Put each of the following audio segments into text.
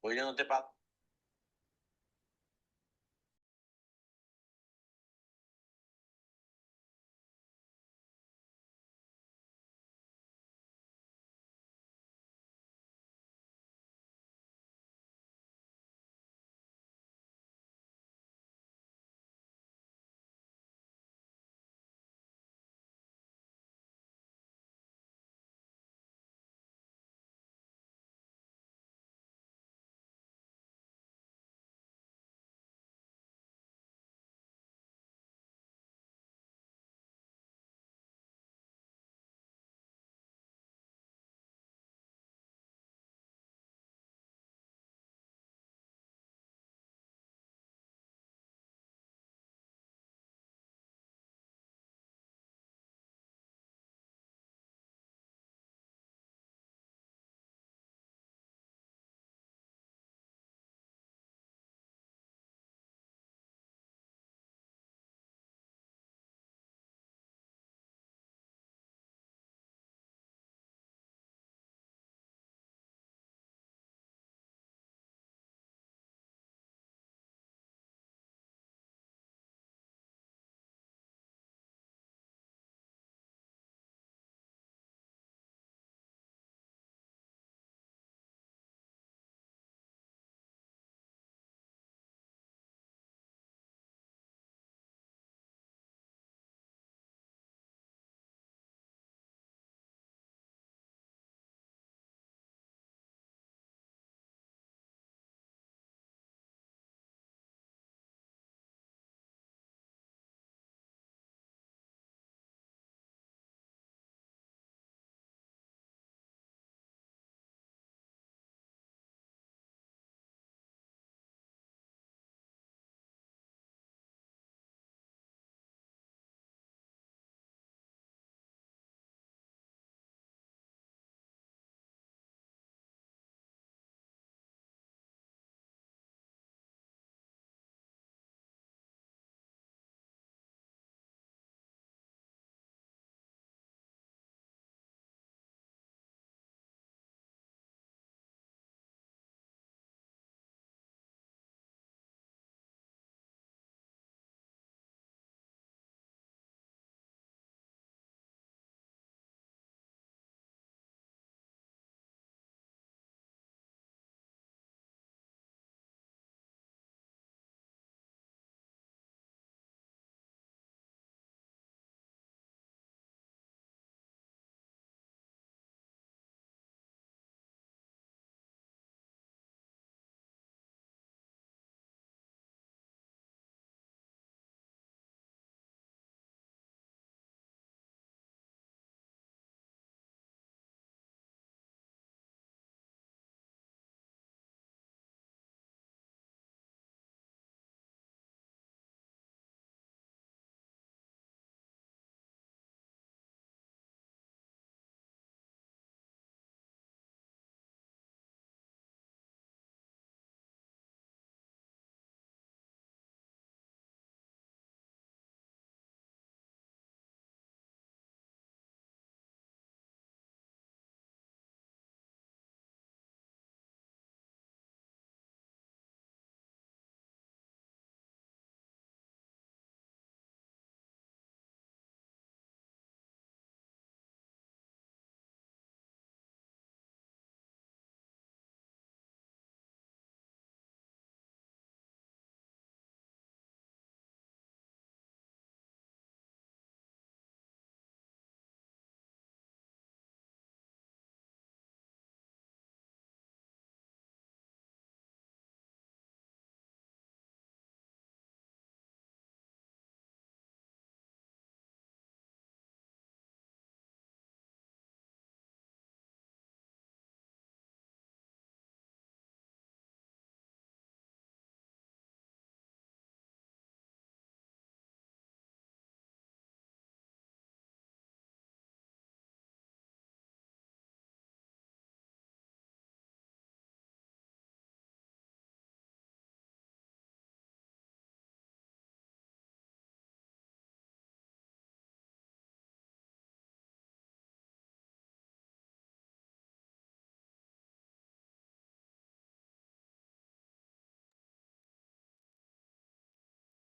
Podrían ter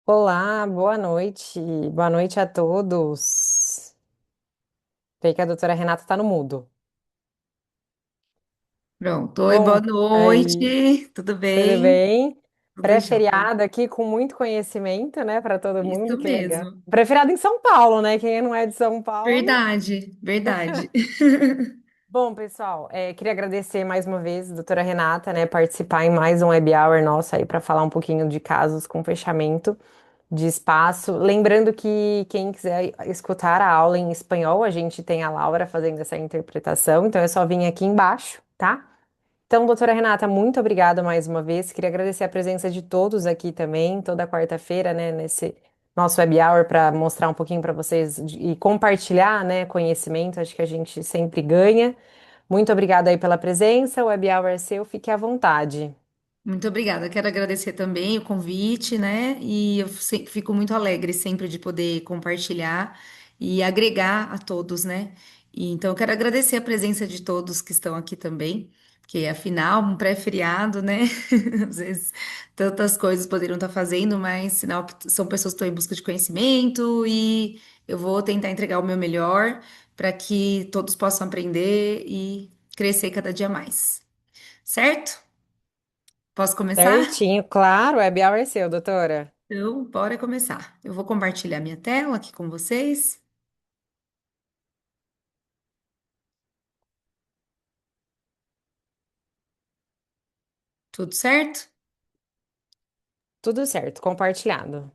Olá, boa noite. Boa noite a todos. Sei que a doutora Renata está no mudo. Pronto. Oi, boa Bom, aí, noite. Tudo tudo bem? bem? Tudo jóia. Pré-feriado aqui com muito conhecimento, né, para todo mundo, Isso que legal. mesmo. Pré-feriado em São Paulo, né? Quem não é de São Paulo. Verdade, verdade. Bom, pessoal, queria agradecer mais uma vez a doutora Renata, né, participar em mais um Web Hour nosso aí para falar um pouquinho de casos com fechamento de espaço. Lembrando que quem quiser escutar a aula em espanhol, a gente tem a Laura fazendo essa interpretação, então é só vir aqui embaixo, tá? Então, doutora Renata, muito obrigada mais uma vez. Queria agradecer a presença de todos aqui também, toda quarta-feira, né, nesse nosso web hour para mostrar um pouquinho para vocês e compartilhar, né, conhecimento. Acho que a gente sempre ganha. Muito obrigada aí pela presença. O web hour é seu, fique à vontade. Muito obrigada. Quero agradecer também o convite, né? E eu fico muito alegre sempre de poder compartilhar e agregar a todos, né? E então, eu quero agradecer a presença de todos que estão aqui também, porque afinal, um pré-feriado, né? Às vezes, tantas coisas poderiam estar fazendo, mas sinal que são pessoas que estão em busca de conhecimento e eu vou tentar entregar o meu melhor para que todos possam aprender e crescer cada dia mais. Certo? Posso começar? Certinho, claro, o web hour é seu, doutora. Então, bora começar. Eu vou compartilhar minha tela aqui com vocês. Tudo certo? Tudo certo, compartilhado.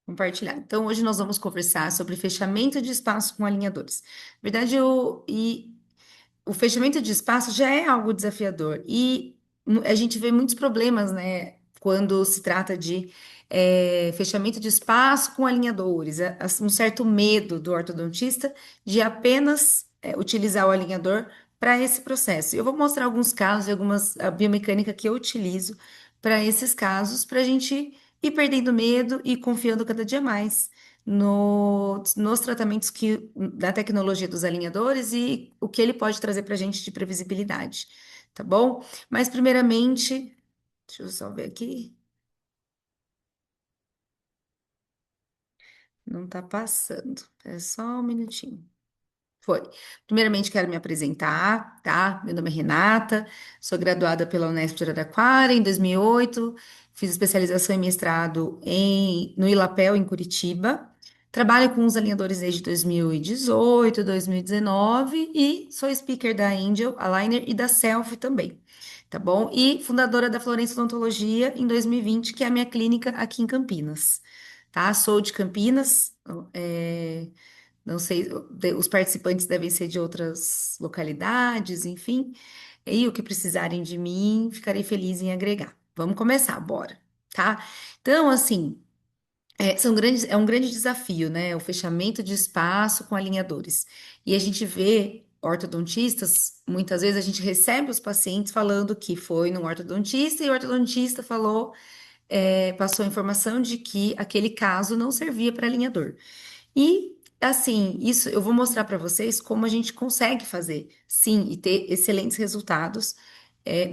Compartilhar. Então, hoje nós vamos conversar sobre fechamento de espaço com alinhadores. Na verdade, o fechamento de espaço já é algo desafiador e a gente vê muitos problemas, né, quando se trata de fechamento de espaço com alinhadores. Um certo medo do ortodontista de apenas utilizar o alinhador para esse processo. Eu vou mostrar alguns casos e algumas a biomecânica que eu utilizo para esses casos, para a gente ir perdendo medo e confiando cada dia mais nos tratamentos da tecnologia dos alinhadores e o que ele pode trazer para a gente de previsibilidade, tá bom? Mas, primeiramente, deixa eu só ver aqui, não tá passando, é só um minutinho. Foi. Primeiramente, quero me apresentar, tá? Meu nome é Renata, sou graduada pela Unesp de Araraquara em 2008, fiz especialização em mestrado no Ilapel, em Curitiba. Trabalho com os alinhadores desde 2018, 2019 e sou speaker da Angel Aligner e da Selfie também, tá bom? E fundadora da Florença Odontologia em 2020, que é a minha clínica aqui em Campinas, tá? Sou de Campinas, é, não sei, os participantes devem ser de outras localidades, enfim. E o que precisarem de mim, ficarei feliz em agregar. Vamos começar, bora, tá? Então, assim, é um grande desafio, né? O fechamento de espaço com alinhadores. E a gente vê ortodontistas, muitas vezes a gente recebe os pacientes falando que foi num ortodontista e o ortodontista falou, passou a informação de que aquele caso não servia para alinhador. E assim, isso eu vou mostrar para vocês como a gente consegue fazer, sim, e ter excelentes resultados,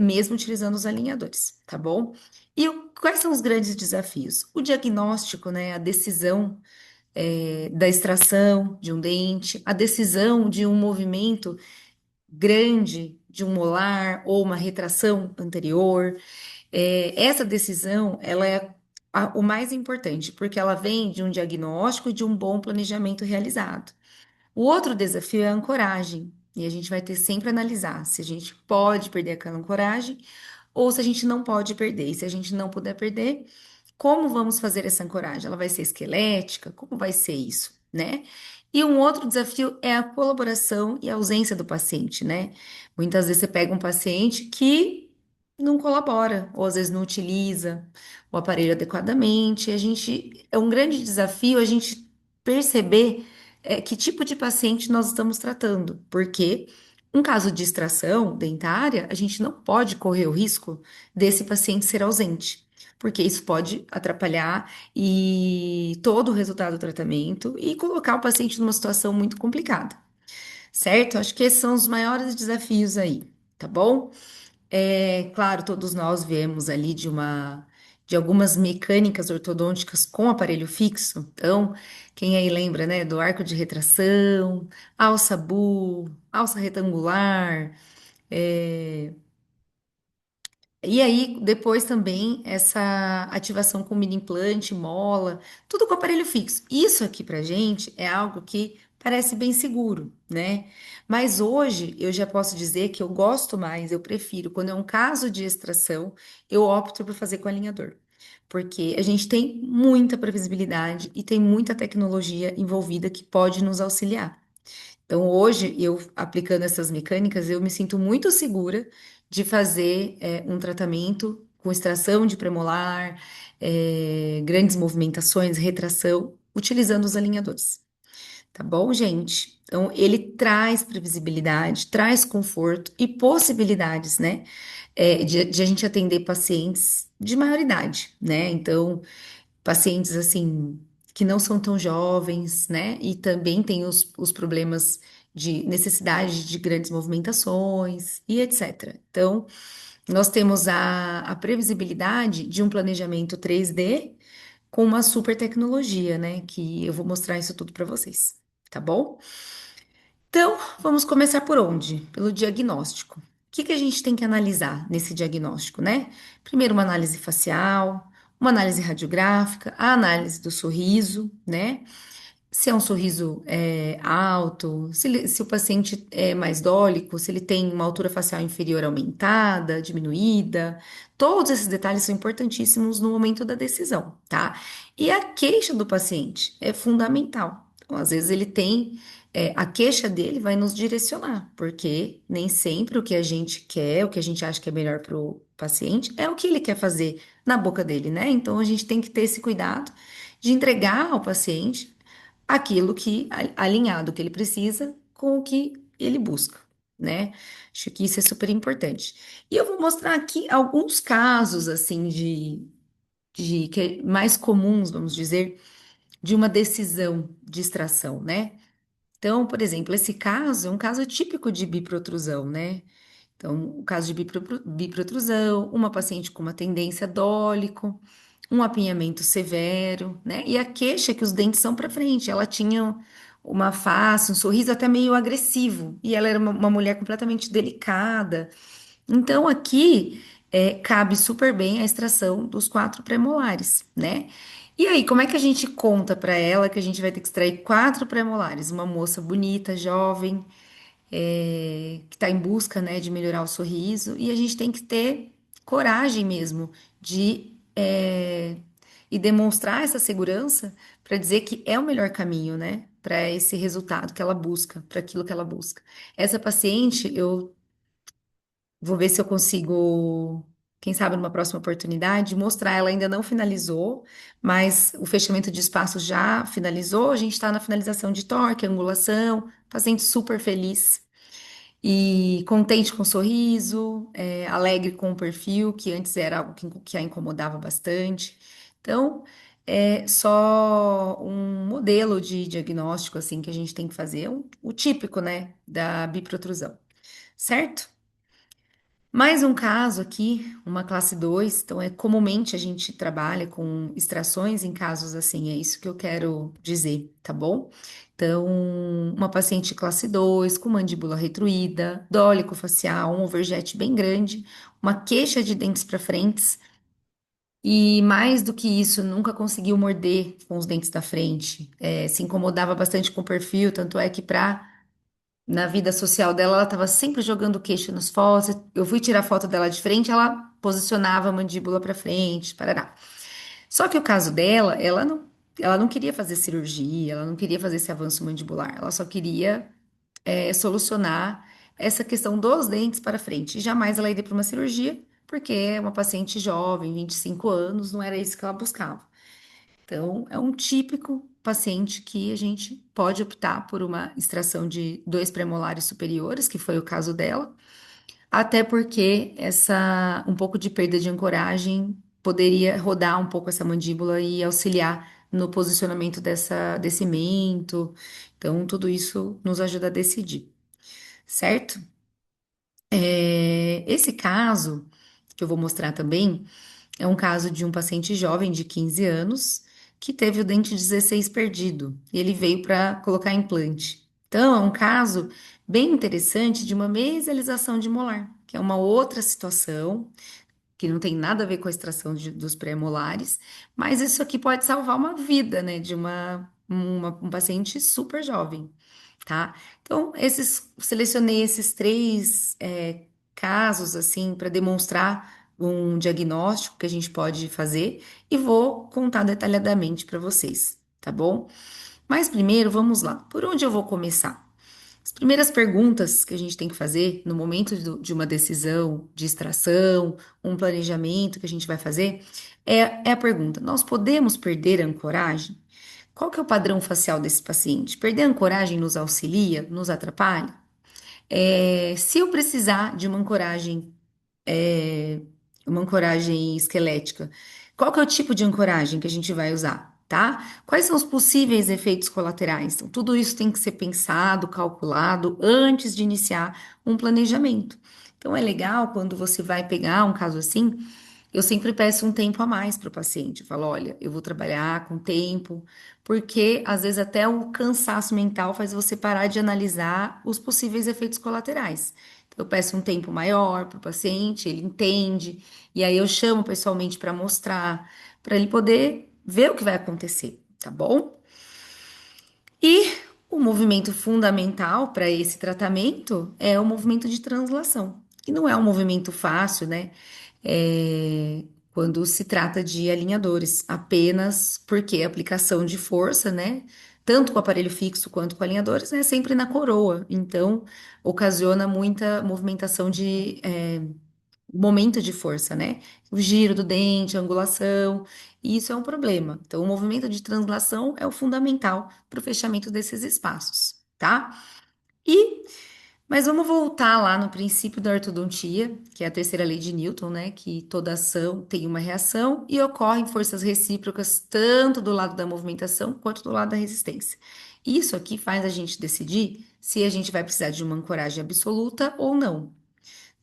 mesmo utilizando os alinhadores, tá bom? E quais são os grandes desafios? O diagnóstico, né, a decisão, da extração de um dente, a decisão de um movimento grande de um molar ou uma retração anterior. Essa decisão, ela é o mais importante, porque ela vem de um diagnóstico e de um bom planejamento realizado. O outro desafio é a ancoragem, e a gente vai ter sempre a analisar se a gente pode perder aquela ancoragem ou se a gente não pode perder. E se a gente não puder perder, como vamos fazer essa ancoragem? Ela vai ser esquelética? Como vai ser isso, né? E um outro desafio é a colaboração e a ausência do paciente, né? Muitas vezes você pega um paciente que não colabora, ou às vezes não utiliza o aparelho adequadamente. É um grande desafio a gente perceber que tipo de paciente nós estamos tratando, porque um caso de extração dentária, a gente não pode correr o risco desse paciente ser ausente, porque isso pode atrapalhar e todo o resultado do tratamento e colocar o paciente numa situação muito complicada, certo? Acho que esses são os maiores desafios aí, tá bom? Claro, todos nós viemos ali de algumas mecânicas ortodônticas com aparelho fixo. Então, quem aí lembra, né, do arco de retração, alça bu, alça retangular, é, e aí, depois também, essa ativação com mini implante, mola, tudo com aparelho fixo. Isso aqui pra gente é algo que parece bem seguro, né? Mas hoje eu já posso dizer que eu gosto mais, eu prefiro, quando é um caso de extração, eu opto por fazer com alinhador. Porque a gente tem muita previsibilidade e tem muita tecnologia envolvida que pode nos auxiliar. Então, hoje, eu aplicando essas mecânicas, eu me sinto muito segura de fazer um tratamento com extração de premolar, grandes movimentações, retração, utilizando os alinhadores. Tá bom, gente? Então, ele traz previsibilidade, traz conforto e possibilidades, né? De a gente atender pacientes de maior idade, né? Então, pacientes assim que não são tão jovens, né? E também tem os problemas de necessidade de grandes movimentações e etc. Então, nós temos a previsibilidade de um planejamento 3D com uma super tecnologia, né? Que eu vou mostrar isso tudo para vocês, tá bom? Então, vamos começar por onde? Pelo diagnóstico. O que que a gente tem que analisar nesse diagnóstico, né? Primeiro, uma análise facial, uma análise radiográfica, a análise do sorriso, né? Se é um sorriso alto, se o paciente é mais dólico, se ele tem uma altura facial inferior aumentada, diminuída. Todos esses detalhes são importantíssimos no momento da decisão, tá? E a queixa do paciente é fundamental. Então, às vezes ele tem, a queixa dele vai nos direcionar, porque nem sempre o que a gente quer, o que a gente acha que é melhor para o paciente, é o que ele quer fazer na boca dele, né? Então a gente tem que ter esse cuidado de entregar ao paciente aquilo que alinhado o que ele precisa com o que ele busca, né? Acho que isso é super importante. E eu vou mostrar aqui alguns casos assim de que mais comuns, vamos dizer, de uma decisão de extração, né? Então, por exemplo, esse caso é um caso típico de biprotrusão, né? Então, o caso de biprotrusão, uma paciente com uma tendência dólico, um apinhamento severo, né? E a queixa é que os dentes são para frente. Ela tinha uma face, um sorriso até meio agressivo. E ela era uma mulher completamente delicada. Então, aqui cabe super bem a extração dos quatro premolares, né? E aí, como é que a gente conta para ela que a gente vai ter que extrair quatro premolares? Uma moça bonita, jovem, que está em busca, né, de melhorar o sorriso, e a gente tem que ter coragem mesmo de e demonstrar essa segurança para dizer que é o melhor caminho, né, para esse resultado que ela busca, para aquilo que ela busca. Essa paciente, eu vou ver se eu consigo, quem sabe numa próxima oportunidade, mostrar. Ela ainda não finalizou, mas o fechamento de espaço já finalizou. A gente está na finalização de torque, angulação, paciente super feliz. E contente com o sorriso, alegre com o perfil, que antes era algo que a incomodava bastante. Então, é só um modelo de diagnóstico assim que a gente tem que fazer, o típico, né, da biprotrusão, certo? Mais um caso aqui, uma classe 2. Então comumente a gente trabalha com extrações em casos assim, é isso que eu quero dizer, tá bom? Então, uma paciente classe 2 com mandíbula retruída, dólico facial, um overjet bem grande, uma queixa de dentes para frente e mais do que isso, nunca conseguiu morder com os dentes da frente, se incomodava bastante com o perfil, tanto é que para na vida social dela, ela estava sempre jogando o queixo nas fotos. Eu fui tirar foto dela de frente, ela posicionava a mandíbula para frente, parará. Só que o caso dela, ela não queria fazer cirurgia, ela não queria fazer esse avanço mandibular, ela só queria solucionar essa questão dos dentes para frente. E jamais ela iria para uma cirurgia, porque é uma paciente jovem, 25 anos, não era isso que ela buscava. Então, é um típico paciente que a gente pode optar por uma extração de dois premolares superiores, que foi o caso dela, até porque essa um pouco de perda de ancoragem poderia rodar um pouco essa mandíbula e auxiliar no posicionamento desse mento. Então, tudo isso nos ajuda a decidir, certo? Esse caso que eu vou mostrar também. É um caso de um paciente jovem de 15 anos que teve o dente 16 perdido e ele veio para colocar implante. Então, é um caso bem interessante de uma mesialização de molar, que é uma outra situação que não tem nada a ver com a extração dos pré-molares, mas isso aqui pode salvar uma vida, né, de um paciente super jovem, tá? Então, selecionei esses três casos, assim, para demonstrar um diagnóstico que a gente pode fazer e vou contar detalhadamente para vocês, tá bom? Mas primeiro, vamos lá. Por onde eu vou começar? As primeiras perguntas que a gente tem que fazer no momento de uma decisão de extração, um planejamento que a gente vai fazer, é a pergunta: nós podemos perder a ancoragem? Qual que é o padrão facial desse paciente? Perder a ancoragem nos auxilia, nos atrapalha? Se eu precisar de é, uma ancoragem esquelética. Qual que é o tipo de ancoragem que a gente vai usar, tá? Quais são os possíveis efeitos colaterais? Então, tudo isso tem que ser pensado, calculado antes de iniciar um planejamento. Então, é legal quando você vai pegar um caso assim, eu sempre peço um tempo a mais para o paciente. Eu falo, olha, eu vou trabalhar com tempo, porque às vezes até o cansaço mental faz você parar de analisar os possíveis efeitos colaterais. Então, eu peço um tempo maior para o paciente, ele entende, e aí eu chamo pessoalmente para mostrar, para ele poder ver o que vai acontecer, tá bom? E o movimento fundamental para esse tratamento é o movimento de translação, que não é um movimento fácil, né? É, quando se trata de alinhadores, apenas porque a aplicação de força, né? Tanto com o aparelho fixo quanto com alinhadores, é sempre na coroa. Então, ocasiona muita movimentação momento de força, né? O giro do dente, a angulação, e isso é um problema. Então, o movimento de translação é o fundamental para o fechamento desses espaços, tá? E, mas vamos voltar lá no princípio da ortodontia, que é a terceira lei de Newton, né? Que toda ação tem uma reação e ocorrem forças recíprocas tanto do lado da movimentação quanto do lado da resistência. Isso aqui faz a gente decidir se a gente vai precisar de uma ancoragem absoluta ou não,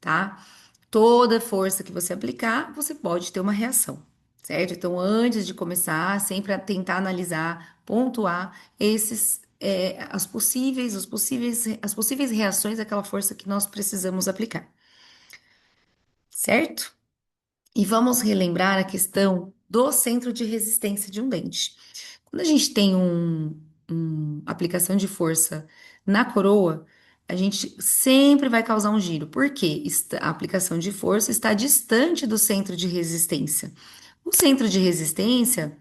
tá? Toda força que você aplicar, você pode ter uma reação, certo? Então, antes de começar, sempre tentar analisar, pontuar as possíveis reações àquela força que nós precisamos aplicar, certo? E vamos relembrar a questão do centro de resistência de um dente. Quando a gente tem aplicação de força na coroa, a gente sempre vai causar um giro, porque a aplicação de força está distante do centro de resistência. O centro de resistência,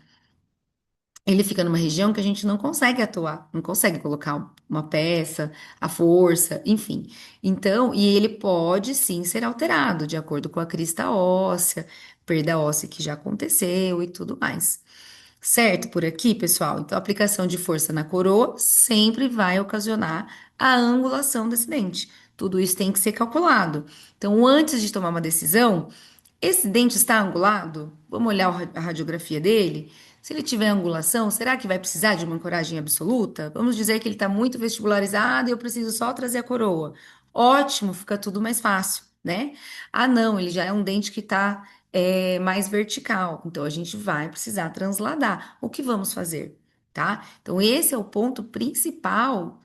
ele fica numa região que a gente não consegue atuar, não consegue colocar uma peça, a força, enfim. Então, e ele pode sim ser alterado de acordo com a crista óssea, perda óssea que já aconteceu e tudo mais. Certo por aqui, pessoal? Então, a aplicação de força na coroa sempre vai ocasionar a angulação desse dente. Tudo isso tem que ser calculado. Então, antes de tomar uma decisão, esse dente está angulado? Vamos olhar a radiografia dele. Se ele tiver angulação, será que vai precisar de uma ancoragem absoluta? Vamos dizer que ele está muito vestibularizado e eu preciso só trazer a coroa. Ótimo, fica tudo mais fácil, né? Ah, não, ele já é um dente que está mais vertical. Então a gente vai precisar transladar. O que vamos fazer? Tá? Então, esse é o ponto principal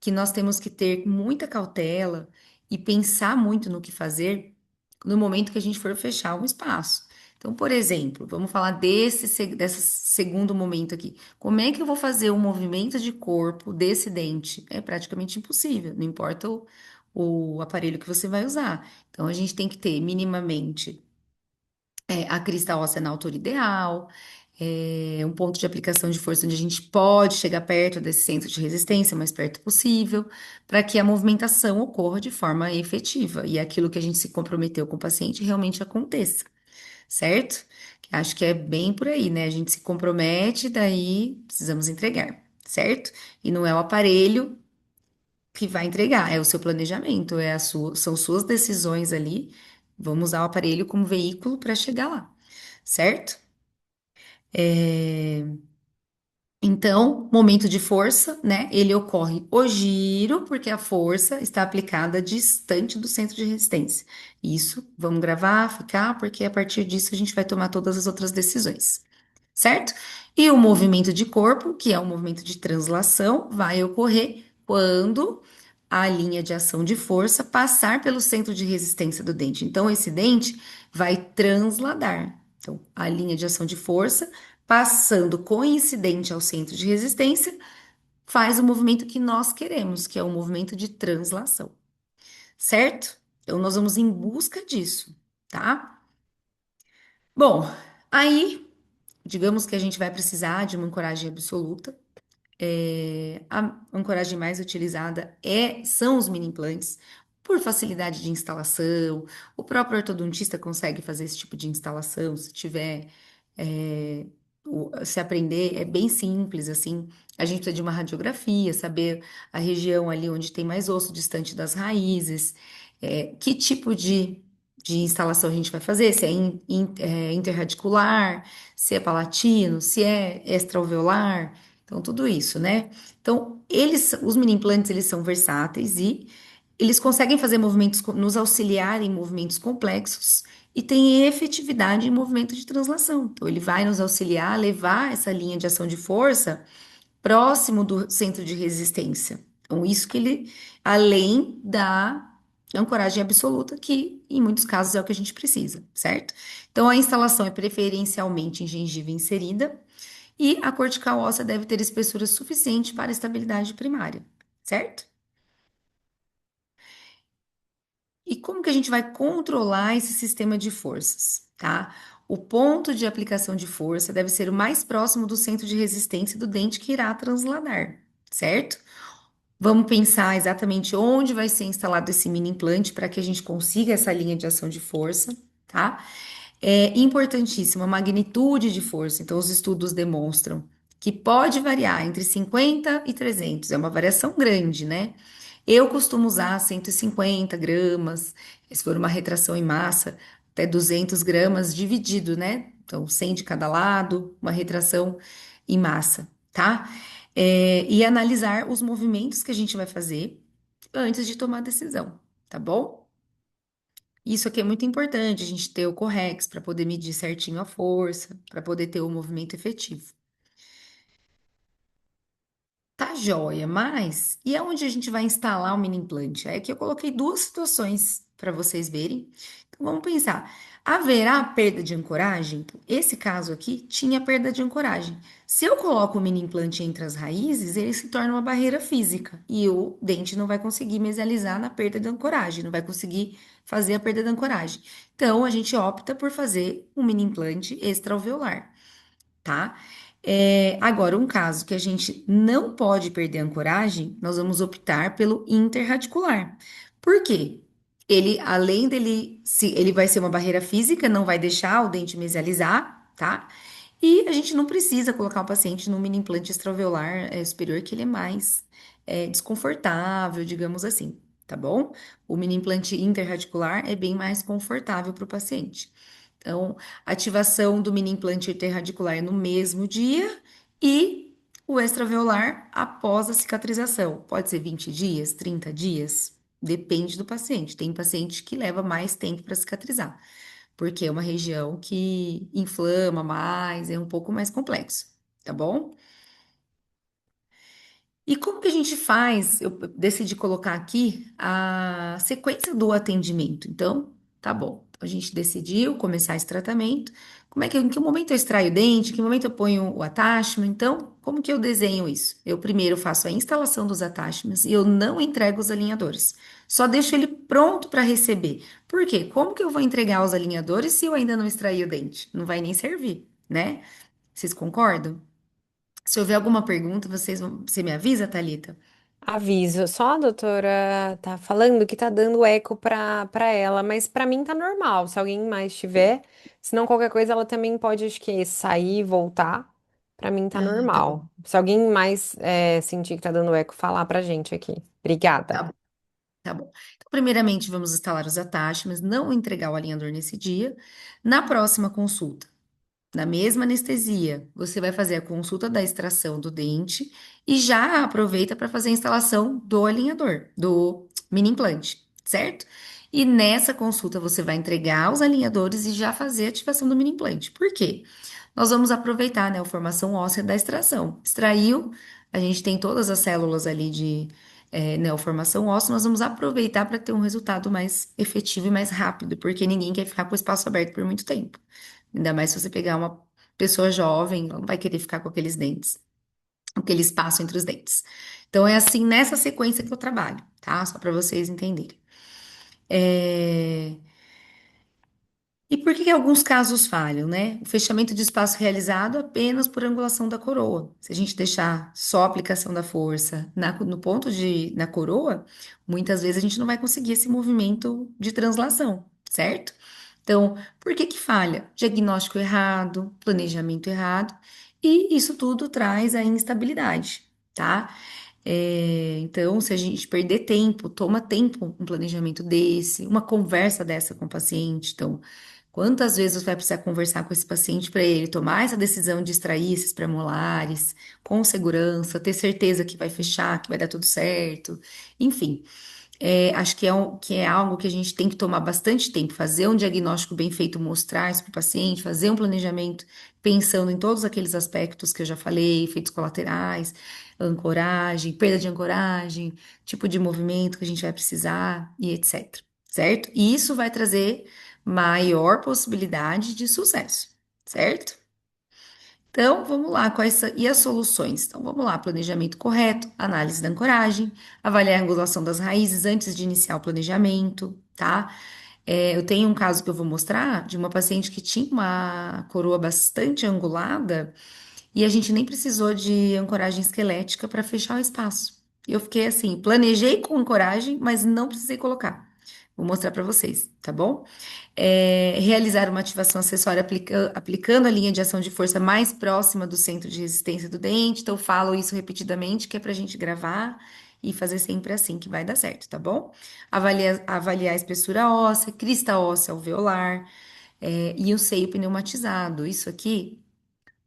que nós temos que ter muita cautela e pensar muito no que fazer no momento que a gente for fechar um espaço. Então, por exemplo, vamos falar desse segundo momento aqui. Como é que eu vou fazer o movimento de corpo desse dente? É praticamente impossível, não importa o aparelho que você vai usar. Então, a gente tem que ter minimamente a crista óssea na altura ideal, um ponto de aplicação de força onde a gente pode chegar perto desse centro de resistência, o mais perto possível, para que a movimentação ocorra de forma efetiva e aquilo que a gente se comprometeu com o paciente realmente aconteça, certo? Acho que é bem por aí, né? A gente se compromete, daí precisamos entregar, certo? E não é o aparelho que vai entregar, é o seu planejamento, são suas decisões ali. Vamos usar o aparelho como veículo para chegar lá, certo? Então, momento de força, né? Ele ocorre o giro, porque a força está aplicada distante do centro de resistência. Isso, vamos gravar, ficar, porque a partir disso a gente vai tomar todas as outras decisões, certo? E o movimento de corpo, que é o movimento de translação, vai ocorrer quando a linha de ação de força passar pelo centro de resistência do dente. Então, esse dente vai transladar. Então, a linha de ação de força, passando coincidente ao centro de resistência, faz o movimento que nós queremos, que é o movimento de translação, certo? Então, nós vamos em busca disso, tá? Bom, aí, digamos que a gente vai precisar de uma ancoragem absoluta. A ancoragem mais utilizada são os mini implantes, por facilidade de instalação. O próprio ortodontista consegue fazer esse tipo de instalação, se tiver, é, se aprender, é bem simples, assim. A gente precisa de uma radiografia, saber a região ali onde tem mais osso distante das raízes, que tipo de instalação a gente vai fazer, se é interradicular, se é palatino, se é extraalveolar. Então, tudo isso, né? Então, os mini implantes, eles são versáteis e eles conseguem fazer movimentos, nos auxiliar em movimentos complexos e têm efetividade em movimento de translação. Então, ele vai nos auxiliar a levar essa linha de ação de força próximo do centro de resistência. Então, isso que ele, além da ancoragem absoluta, que em muitos casos é o que a gente precisa, certo? Então, a instalação é preferencialmente em gengiva inserida e a cortical óssea deve ter espessura suficiente para estabilidade primária, certo? E como que a gente vai controlar esse sistema de forças, tá? O ponto de aplicação de força deve ser o mais próximo do centro de resistência do dente que irá transladar, certo? Vamos pensar exatamente onde vai ser instalado esse mini implante para que a gente consiga essa linha de ação de força, tá? É importantíssimo a magnitude de força. Então, os estudos demonstram que pode variar entre 50 e 300. É uma variação grande, né? Eu costumo usar 150 gramas, se for uma retração em massa, até 200 gramas dividido, né? Então, 100 de cada lado, uma retração em massa, tá? E analisar os movimentos que a gente vai fazer antes de tomar a decisão, tá bom? Isso aqui é muito importante, a gente ter o Correx para poder medir certinho a força, para poder ter o movimento efetivo. Tá joia, mas e aonde a gente vai instalar o mini implante? É que eu coloquei duas situações para vocês verem. Então vamos pensar. Haverá perda de ancoragem? Esse caso aqui tinha perda de ancoragem. Se eu coloco o mini implante entre as raízes, ele se torna uma barreira física e o dente não vai conseguir mesializar na perda de ancoragem, não vai conseguir fazer a perda da ancoragem. Então a gente opta por fazer um mini implante extraalveolar, tá? Agora, um caso que a gente não pode perder a ancoragem, nós vamos optar pelo interradicular. Por quê? Ele, além dele, se ele vai ser uma barreira física, não vai deixar o dente mesializar, tá? E a gente não precisa colocar o paciente num mini implante extraovelular superior, que ele é mais desconfortável, digamos assim, tá bom? O mini implante interradicular é bem mais confortável para o paciente. Então, ativação do mini implante interradicular no mesmo dia e o extraveolar após a cicatrização. Pode ser 20 dias, 30 dias, depende do paciente. Tem paciente que leva mais tempo para cicatrizar, porque é uma região que inflama mais, é um pouco mais complexo, tá bom? E como que a gente faz? Eu decidi colocar aqui a sequência do atendimento. Então, tá bom. A gente decidiu começar esse tratamento. Em que momento eu extraio o dente? Em que momento eu ponho o attachment? Então, como que eu desenho isso? Eu primeiro faço a instalação dos attachments e eu não entrego os alinhadores. Só deixo ele pronto para receber. Por quê? Como que eu vou entregar os alinhadores se eu ainda não extraí o dente? Não vai nem servir, né? Vocês concordam? Se houver alguma pergunta, você me avisa, Thalita? Aviso, só a doutora tá falando que tá dando eco pra ela, mas pra mim tá normal. Se alguém mais tiver, se não qualquer coisa, ela também pode, acho que, sair e voltar. Pra mim tá Ah, tá bom, normal. Se alguém mais sentir que tá dando eco, falar pra gente aqui. tá Obrigada. bom, tá bom. Então, primeiramente, vamos instalar os attachments, não entregar o alinhador nesse dia. Na próxima consulta, na mesma anestesia, você vai fazer a consulta da extração do dente e já aproveita para fazer a instalação do alinhador, do mini implante, certo? E nessa consulta você vai entregar os alinhadores e já fazer a ativação do mini implante. Por quê? Nós vamos aproveitar, né, a formação óssea da extração. Extraiu, a gente tem todas as células ali de neoformação óssea, nós vamos aproveitar para ter um resultado mais efetivo e mais rápido, porque ninguém quer ficar com o espaço aberto por muito tempo. Ainda mais se você pegar uma pessoa jovem, ela não vai querer ficar com aqueles dentes, aquele espaço entre os dentes. Então, é assim nessa sequência que eu trabalho, tá? Só para vocês entenderem. É, E por que que alguns casos falham, né? O fechamento de espaço realizado apenas por angulação da coroa. Se a gente deixar só a aplicação da força no ponto na coroa, muitas vezes a gente não vai conseguir esse movimento de translação, certo? Então, por que que falha? Diagnóstico errado, planejamento errado, e isso tudo traz a instabilidade, tá? Então, se a gente perder tempo, toma tempo um planejamento desse, uma conversa dessa com o paciente. Então, quantas vezes você vai precisar conversar com esse paciente para ele tomar essa decisão de extrair esses premolares com segurança, ter certeza que vai fechar, que vai dar tudo certo, enfim. Acho que é algo que a gente tem que tomar bastante tempo, fazer um diagnóstico bem feito, mostrar isso para o paciente, fazer um planejamento pensando em todos aqueles aspectos que eu já falei, efeitos colaterais, ancoragem, perda de ancoragem, tipo de movimento que a gente vai precisar e etc. Certo? E isso vai trazer maior possibilidade de sucesso, certo? Então, vamos lá, e as soluções? Então, vamos lá, planejamento correto, análise da ancoragem, avaliar a angulação das raízes antes de iniciar o planejamento, tá? Eu tenho um caso que eu vou mostrar de uma paciente que tinha uma coroa bastante angulada e a gente nem precisou de ancoragem esquelética para fechar o espaço. Eu fiquei assim, planejei com ancoragem, mas não precisei colocar. Vou mostrar para vocês, tá bom? Realizar uma ativação acessória aplicando a linha de ação de força mais próxima do centro de resistência do dente. Então, eu falo isso repetidamente, que é para a gente gravar e fazer sempre assim, que vai dar certo, tá bom? Avaliar a espessura óssea, crista óssea alveolar, e o seio pneumatizado. Isso aqui.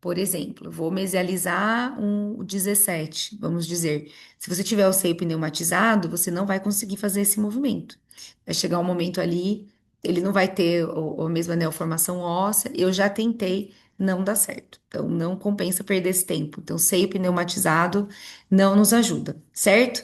Por exemplo, vou mesializar um 17, vamos dizer. Se você tiver o seio pneumatizado, você não vai conseguir fazer esse movimento. Vai chegar um momento ali, ele não vai ter a mesma neoformação óssea. Eu já tentei, não dá certo. Então, não compensa perder esse tempo. Então, seio pneumatizado não nos ajuda, certo?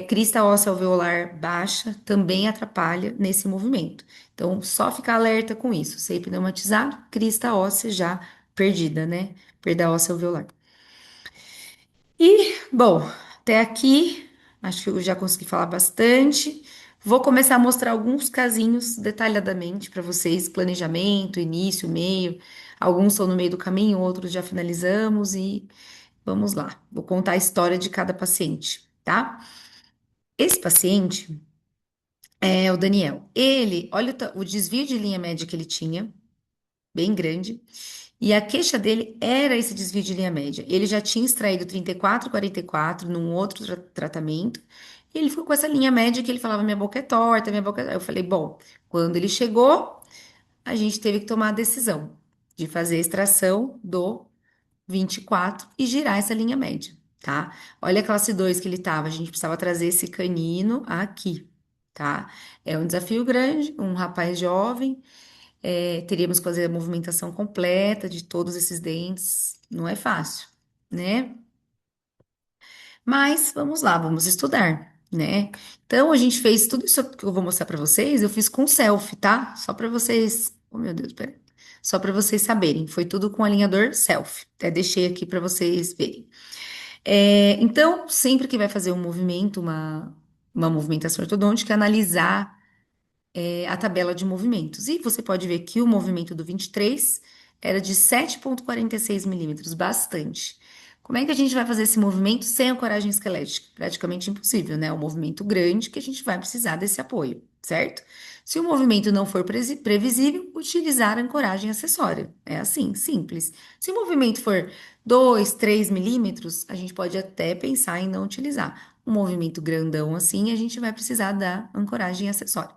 Crista óssea alveolar baixa também atrapalha nesse movimento. Então, só ficar alerta com isso. Seio pneumatizado, crista óssea já perdida, né? Perda óssea alveolar. E, bom, até aqui, acho que eu já consegui falar bastante. Vou começar a mostrar alguns casinhos detalhadamente para vocês, planejamento, início, meio. Alguns estão no meio do caminho, outros já finalizamos e vamos lá. Vou contar a história de cada paciente, tá? Esse paciente é o Daniel. Ele, olha o desvio de linha média que ele tinha, bem grande. E a queixa dele era esse desvio de linha média. Ele já tinha extraído 34, 44 num outro tratamento. E ele ficou com essa linha média que ele falava: minha boca é torta, minha boca é... Eu falei: bom, quando ele chegou, a gente teve que tomar a decisão de fazer a extração do 24 e girar essa linha média, tá? Olha a classe 2 que ele tava. A gente precisava trazer esse canino aqui, tá? É um desafio grande, um rapaz jovem. Teríamos que fazer a movimentação completa de todos esses dentes. Não é fácil, né? Mas vamos lá, vamos estudar, né? Então a gente fez tudo isso que eu vou mostrar para vocês, eu fiz com selfie, tá? Só para vocês. Oh, meu Deus, pera. Só para vocês saberem, foi tudo com alinhador selfie. Até deixei aqui para vocês verem. Então, sempre que vai fazer um movimento, uma movimentação ortodôntica, analisar a tabela de movimentos. E você pode ver que o movimento do 23 era de 7,46 milímetros, bastante. Como é que a gente vai fazer esse movimento sem ancoragem esquelética? Praticamente impossível, né? É um movimento grande que a gente vai precisar desse apoio, certo? Se o movimento não for previsível, utilizar ancoragem acessória. É assim, simples. Se o movimento for 2, 3 milímetros, a gente pode até pensar em não utilizar. Um movimento grandão assim, a gente vai precisar da ancoragem acessória,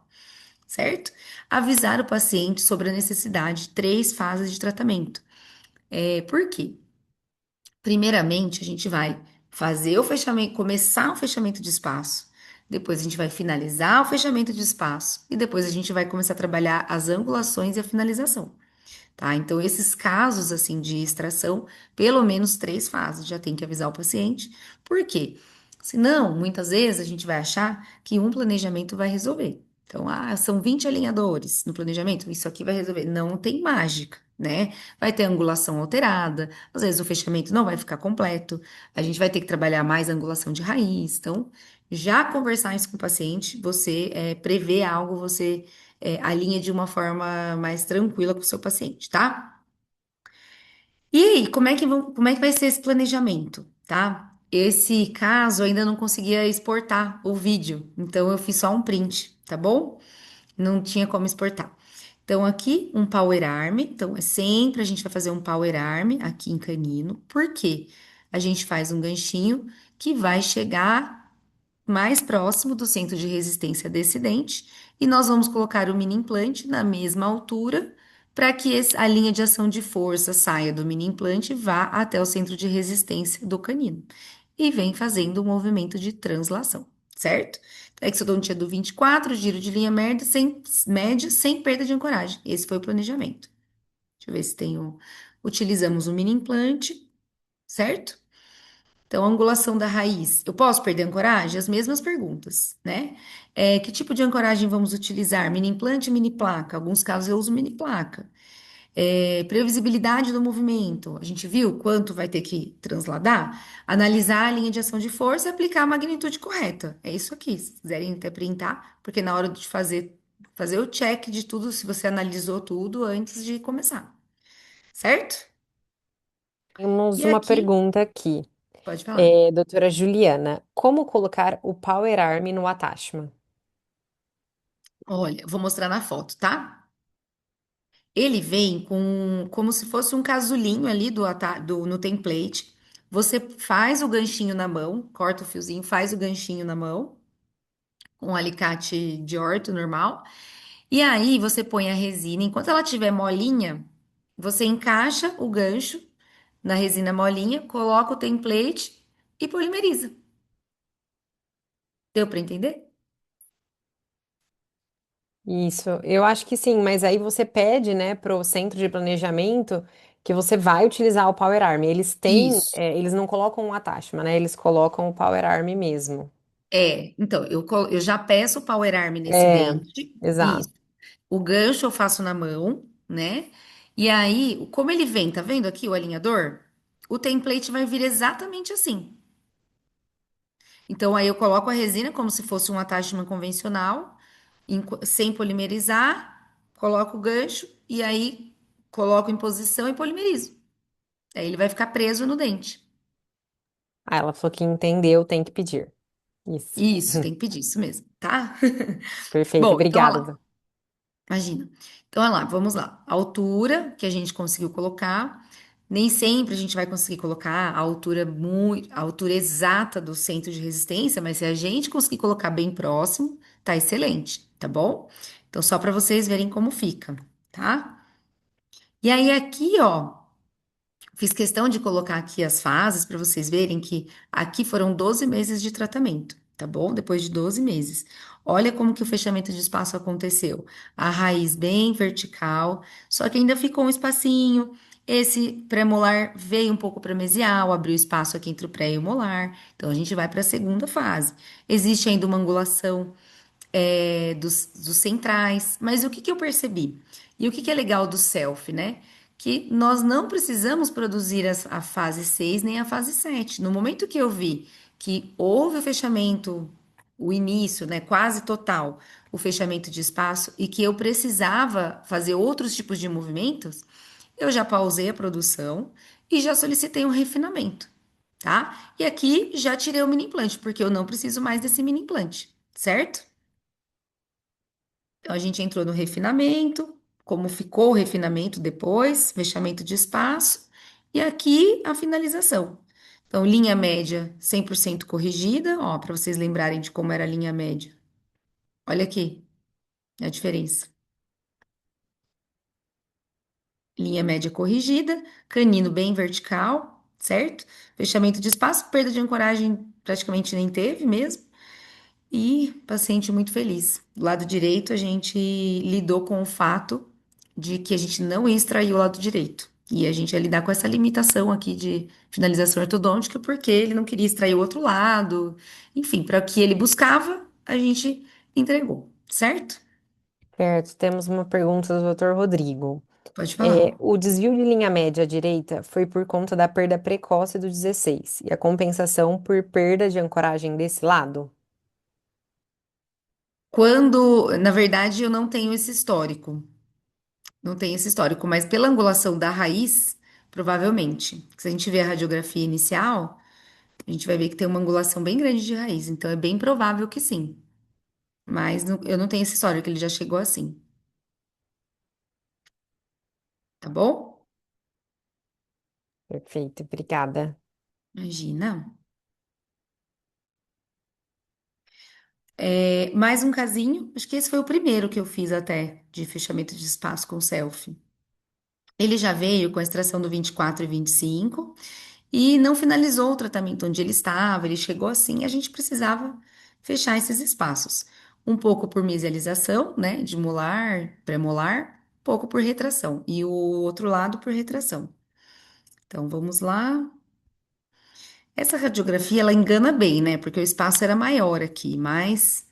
certo? Avisar o paciente sobre a necessidade de 3 fases de tratamento. Por quê? Primeiramente, a gente vai fazer o fechamento, começar o fechamento de espaço. Depois a gente vai finalizar o fechamento de espaço e depois a gente vai começar a trabalhar as angulações e a finalização. Tá? Então, esses casos assim de extração, pelo menos 3 fases, já tem que avisar o paciente. Por quê? Senão, muitas vezes a gente vai achar que um planejamento vai resolver. Então, são 20 alinhadores no planejamento, isso aqui vai resolver. Não tem mágica, né? Vai ter angulação alterada, às vezes o fechamento não vai ficar completo, a gente vai ter que trabalhar mais a angulação de raiz. Então, já conversar isso com o paciente, você prevê algo, você alinha de uma forma mais tranquila com o seu paciente, tá? E aí, como é que vai ser esse planejamento, tá? Esse caso eu ainda não conseguia exportar o vídeo, então eu fiz só um print, tá bom? Não tinha como exportar. Então, aqui um power arm. Então, é sempre a gente vai fazer um power arm aqui em canino. Por quê? A gente faz um ganchinho que vai chegar mais próximo do centro de resistência desse dente e nós vamos colocar o mini implante na mesma altura para que a linha de ação de força saia do mini implante e vá até o centro de resistência do canino e vem fazendo o movimento de translação, certo? Exodontia do 24, giro de linha média, sem perda de ancoragem. Esse foi o planejamento. Deixa eu ver se tenho. Utilizamos o mini implante, certo? Então, a angulação da raiz. Eu posso perder a ancoragem? As mesmas perguntas, né? Que tipo de ancoragem vamos utilizar? Mini implante, mini placa? Alguns casos eu uso mini placa. Previsibilidade do movimento. A gente viu quanto vai ter que transladar? Analisar a linha de ação de força e aplicar a magnitude correta. É isso aqui. Se quiserem até printar, porque na hora de fazer o check de tudo, se você analisou tudo antes de começar, certo? Temos E uma aqui, pergunta aqui. pode falar. Doutora Juliana, como colocar o Power Arm no attachment? Olha, vou mostrar na foto, tá? Ele vem com como se fosse um casulinho ali no template. Você faz o ganchinho na mão, corta o fiozinho, faz o ganchinho na mão, com um alicate de orto normal. E aí você põe a resina. Enquanto ela estiver molinha, você encaixa o gancho na resina molinha, coloca o template e polimeriza. Deu para entender? Isso, eu acho que sim, mas aí você pede, né, pro centro de planejamento que você vai utilizar o Power Arm. Eles têm, Isso. eles não colocam um attachment, né? Eles colocam o Power Arm mesmo. Então, eu já peço o Power Arm nesse É, dente. exato. Isso. O gancho eu faço na mão, né? E aí, como ele vem, tá vendo aqui o alinhador? O template vai vir exatamente assim. Então, aí eu coloco a resina como se fosse um attachment convencional, sem polimerizar, coloco o gancho e aí coloco em posição e polimerizo. Aí ele vai ficar preso no dente. Ah, ela falou que entendeu, tem que pedir. Isso. Isso, tem que pedir isso mesmo, tá? Perfeito, Bom, então, olha obrigada. lá. Imagina. Então, olha lá, vamos lá. A altura que a gente conseguiu colocar, nem sempre a gente vai conseguir colocar a altura exata do centro de resistência, mas se a gente conseguir colocar bem próximo, tá excelente, tá bom? Então, só para vocês verem como fica, tá? E aí aqui, ó, fiz questão de colocar aqui as fases para vocês verem que aqui foram 12 meses de tratamento, tá bom? Depois de 12 meses. Olha como que o fechamento de espaço aconteceu. A raiz bem vertical, só que ainda ficou um espacinho. Esse pré-molar veio um pouco para mesial, abriu espaço aqui entre o pré e o molar. Então a gente vai para a segunda fase. Existe ainda uma angulação dos centrais. Mas o que que eu percebi? E o que que é legal do self, né? Que nós não precisamos produzir a fase 6 nem a fase 7. No momento que eu vi que houve o fechamento, o início, né, quase total, o fechamento de espaço, e que eu precisava fazer outros tipos de movimentos, eu já pausei a produção e já solicitei um refinamento, tá? E aqui já tirei o mini implante, porque eu não preciso mais desse mini implante, certo? Então, a gente entrou no refinamento, como ficou o refinamento depois, fechamento de espaço, e aqui a finalização. Então, linha média 100% corrigida, ó, para vocês lembrarem de como era a linha média. Olha aqui a diferença. linha média corrigida, canino bem vertical, certo? Fechamento de espaço, perda de ancoragem praticamente nem teve mesmo. E paciente muito feliz. Do lado direito, a gente lidou com o fato de que a gente não ia extrair o lado direito. E a gente ia lidar com essa limitação aqui de finalização ortodôntica, porque ele não queria extrair o outro lado. Enfim, para o que ele buscava, a gente entregou, certo? Certo, temos uma pergunta do Dr. Rodrigo. Pode falar. O desvio de linha média à direita foi por conta da perda precoce do 16 e a compensação por perda de ancoragem desse lado? Quando, na verdade, eu não tenho esse histórico. Não tenho esse histórico, mas pela angulação da raiz, provavelmente. Se a gente ver a radiografia inicial, a gente vai ver que tem uma angulação bem grande de raiz, então é bem provável que sim. Mas eu não tenho essa história que ele já chegou assim, tá bom? Perfeito, obrigada. Imagina. É, mais um casinho, acho que esse foi o primeiro que eu fiz até, de fechamento de espaço com selfie. Ele já veio com a extração do 24 e 25 e não finalizou o tratamento onde ele estava, ele chegou assim, a gente precisava fechar esses espaços. Um pouco por mesialização, né, de molar, pré-molar, pouco por retração e o outro lado por retração. Então vamos lá. Essa radiografia ela engana bem, né? Porque o espaço era maior aqui, mas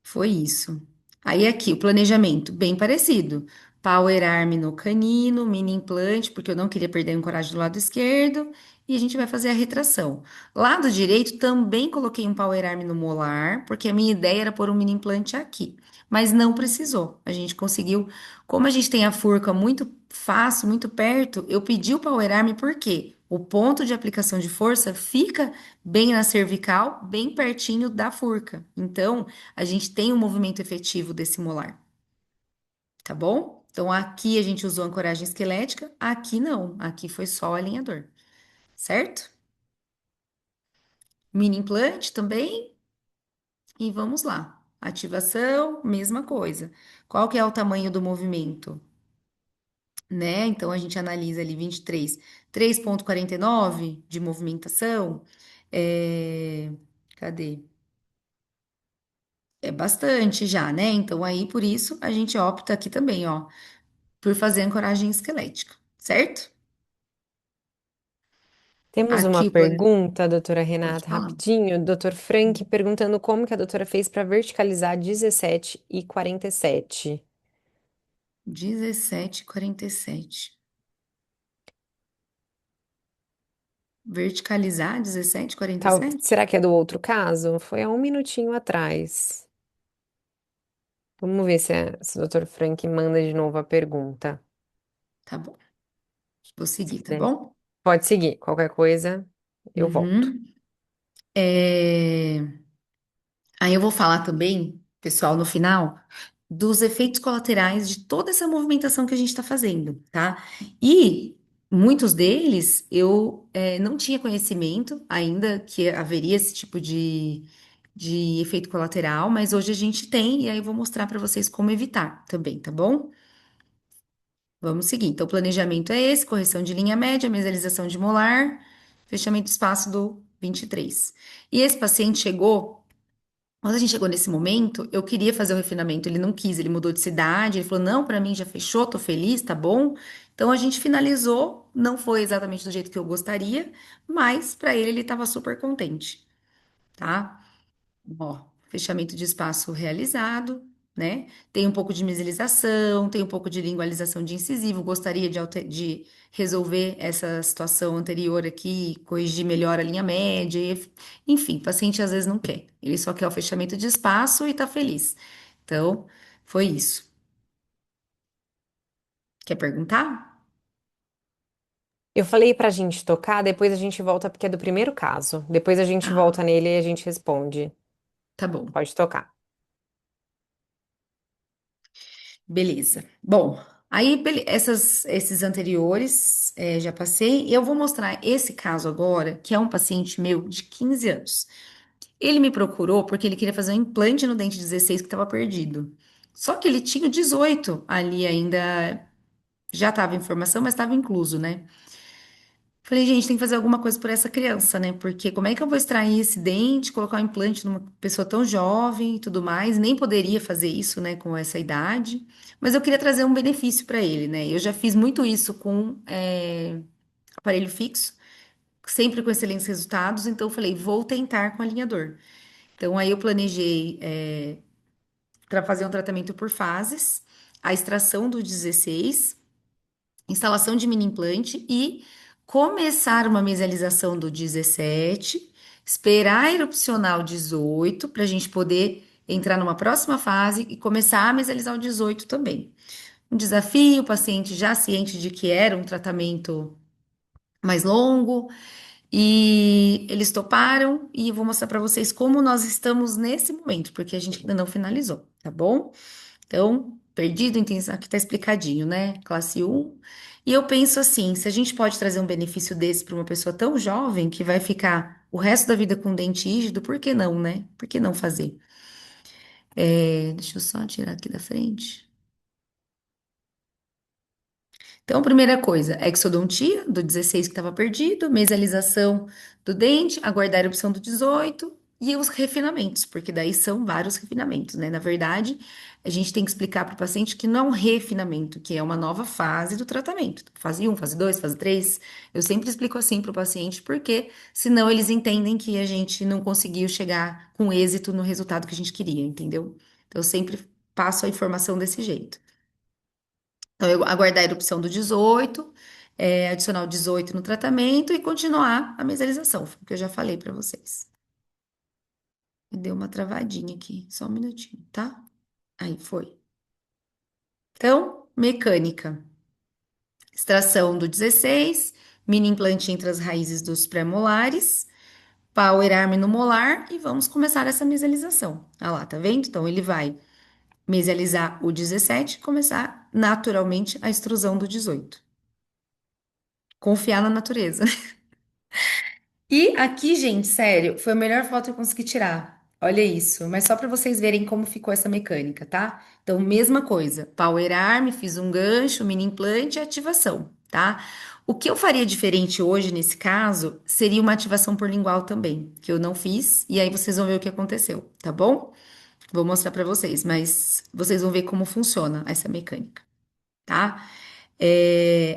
foi isso. Aí aqui, o planejamento, bem parecido. Power arm no canino, mini implante, porque eu não queria perder a ancoragem do lado esquerdo. E a gente vai fazer a retração. Lado direito, também coloquei um power arm no molar, porque a minha ideia era pôr um mini implante aqui. Mas não precisou. A gente conseguiu. Como a gente tem a furca muito fácil, muito perto, eu pedi o power arm porque o ponto de aplicação de força fica bem na cervical, bem pertinho da furca. Então, a gente tem um movimento efetivo desse molar, tá bom? Então, aqui a gente usou ancoragem esquelética, aqui não, aqui foi só o alinhador, certo? Mini implante também, e vamos lá. Ativação, mesma coisa. Qual que é o tamanho do movimento, né? Então, a gente analisa ali 23, 3,49 de movimentação. É... Cadê? É bastante já, né? Então, aí, por isso, a gente opta aqui também, ó, por fazer ancoragem esquelética, certo? Temos uma Aqui, por... pergunta, doutora pode Renata, falar. rapidinho. Doutor Frank perguntando como que a doutora fez para verticalizar 17 e 47. 17,47. Verticalizar 17,47? Será que é do outro caso? Foi há um minutinho atrás. Vamos ver se o doutor Frank manda de novo a pergunta. Tá bom. Vou Se seguir, tá quiser. bom? Pode seguir. Qualquer coisa, eu volto. Uhum. É, aí eu vou falar também, pessoal, no final, dos efeitos colaterais de toda essa movimentação que a gente está fazendo, tá? E muitos deles eu não tinha conhecimento ainda que haveria esse tipo de efeito colateral, mas hoje a gente tem, e aí eu vou mostrar para vocês como evitar também, tá bom? Vamos seguir. Então, o planejamento é esse: correção de linha média, mesialização de molar, fechamento de espaço do 23. E esse paciente chegou. Quando a gente chegou nesse momento, eu queria fazer o refinamento, ele não quis, ele mudou de cidade, ele falou: não, para mim já fechou, tô feliz, tá bom. Então a gente finalizou, não foi exatamente do jeito que eu gostaria, mas para ele ele estava super contente, tá? Ó, fechamento de espaço realizado, né? Tem um pouco de mesilização, tem um pouco de lingualização de incisivo. Gostaria de resolver essa situação anterior aqui, corrigir melhor a linha média. Enfim, o paciente às vezes não quer. Ele só quer o fechamento de espaço e tá feliz. Então, foi isso. Quer perguntar? Eu falei pra gente tocar, depois a gente volta porque é do primeiro caso. Depois a gente Ah, volta nele e a gente responde. tá bom. Pode tocar. Beleza. Bom, aí esses anteriores já passei. E eu vou mostrar esse caso agora, que é um paciente meu de 15 anos. Ele me procurou porque ele queria fazer um implante no dente 16 que estava perdido. Só que ele tinha o 18 ali ainda já estava em formação, mas estava incluso, né? Falei, gente, tem que fazer alguma coisa por essa criança, né? Porque como é que eu vou extrair esse dente, colocar um implante numa pessoa tão jovem e tudo mais? Nem poderia fazer isso, né, com essa idade. Mas eu queria trazer um benefício para ele, né? Eu já fiz muito isso com aparelho fixo, sempre com excelentes resultados. Então, eu falei, vou tentar com alinhador. Então, aí eu planejei para fazer um tratamento por fases, a extração do 16, instalação de mini implante e começar uma mesialização do 17, esperar a erupcionar o 18 para a gente poder entrar numa próxima fase e começar a mesializar o 18 também. Um desafio, o paciente já ciente de que era um tratamento mais longo, e eles toparam e eu vou mostrar para vocês como nós estamos nesse momento, porque a gente ainda não finalizou, tá bom? Então, perdido, intenção, aqui tá explicadinho, né? Classe um. E eu penso assim, se a gente pode trazer um benefício desse para uma pessoa tão jovem que vai ficar o resto da vida com dente rígido, por que não, né? Por que não fazer? Deixa eu só tirar aqui da frente. Então, primeira coisa, exodontia do 16 que estava perdido, mesialização do dente, aguardar a erupção do 18 e os refinamentos, porque daí são vários refinamentos, né? Na verdade, a gente tem que explicar para o paciente que não é um refinamento, que é uma nova fase do tratamento. Fase um, fase 2, fase 3. Eu sempre explico assim para o paciente, porque senão eles entendem que a gente não conseguiu chegar com êxito no resultado que a gente queria, entendeu? Então, eu sempre passo a informação desse jeito. Então, eu aguardar a erupção do 18, adicionar o 18 no tratamento e continuar a mesalização, foi o que eu já falei para vocês. Me deu uma travadinha aqui, só um minutinho, tá? Aí foi. Então, mecânica. Extração do 16, mini implante entre as raízes dos pré-molares, power arm no molar e vamos começar essa mesialização. Ah lá, tá vendo? Então, ele vai mesializar o 17 e começar naturalmente a extrusão do 18. Confiar na natureza. E aqui, gente, sério, foi a melhor foto que eu consegui tirar. Olha isso, mas só para vocês verem como ficou essa mecânica, tá? Então, mesma coisa, power arm, fiz um gancho, mini implante e ativação, tá? O que eu faria diferente hoje nesse caso seria uma ativação por lingual também, que eu não fiz, e aí vocês vão ver o que aconteceu, tá bom? Vou mostrar para vocês, mas vocês vão ver como funciona essa mecânica, tá?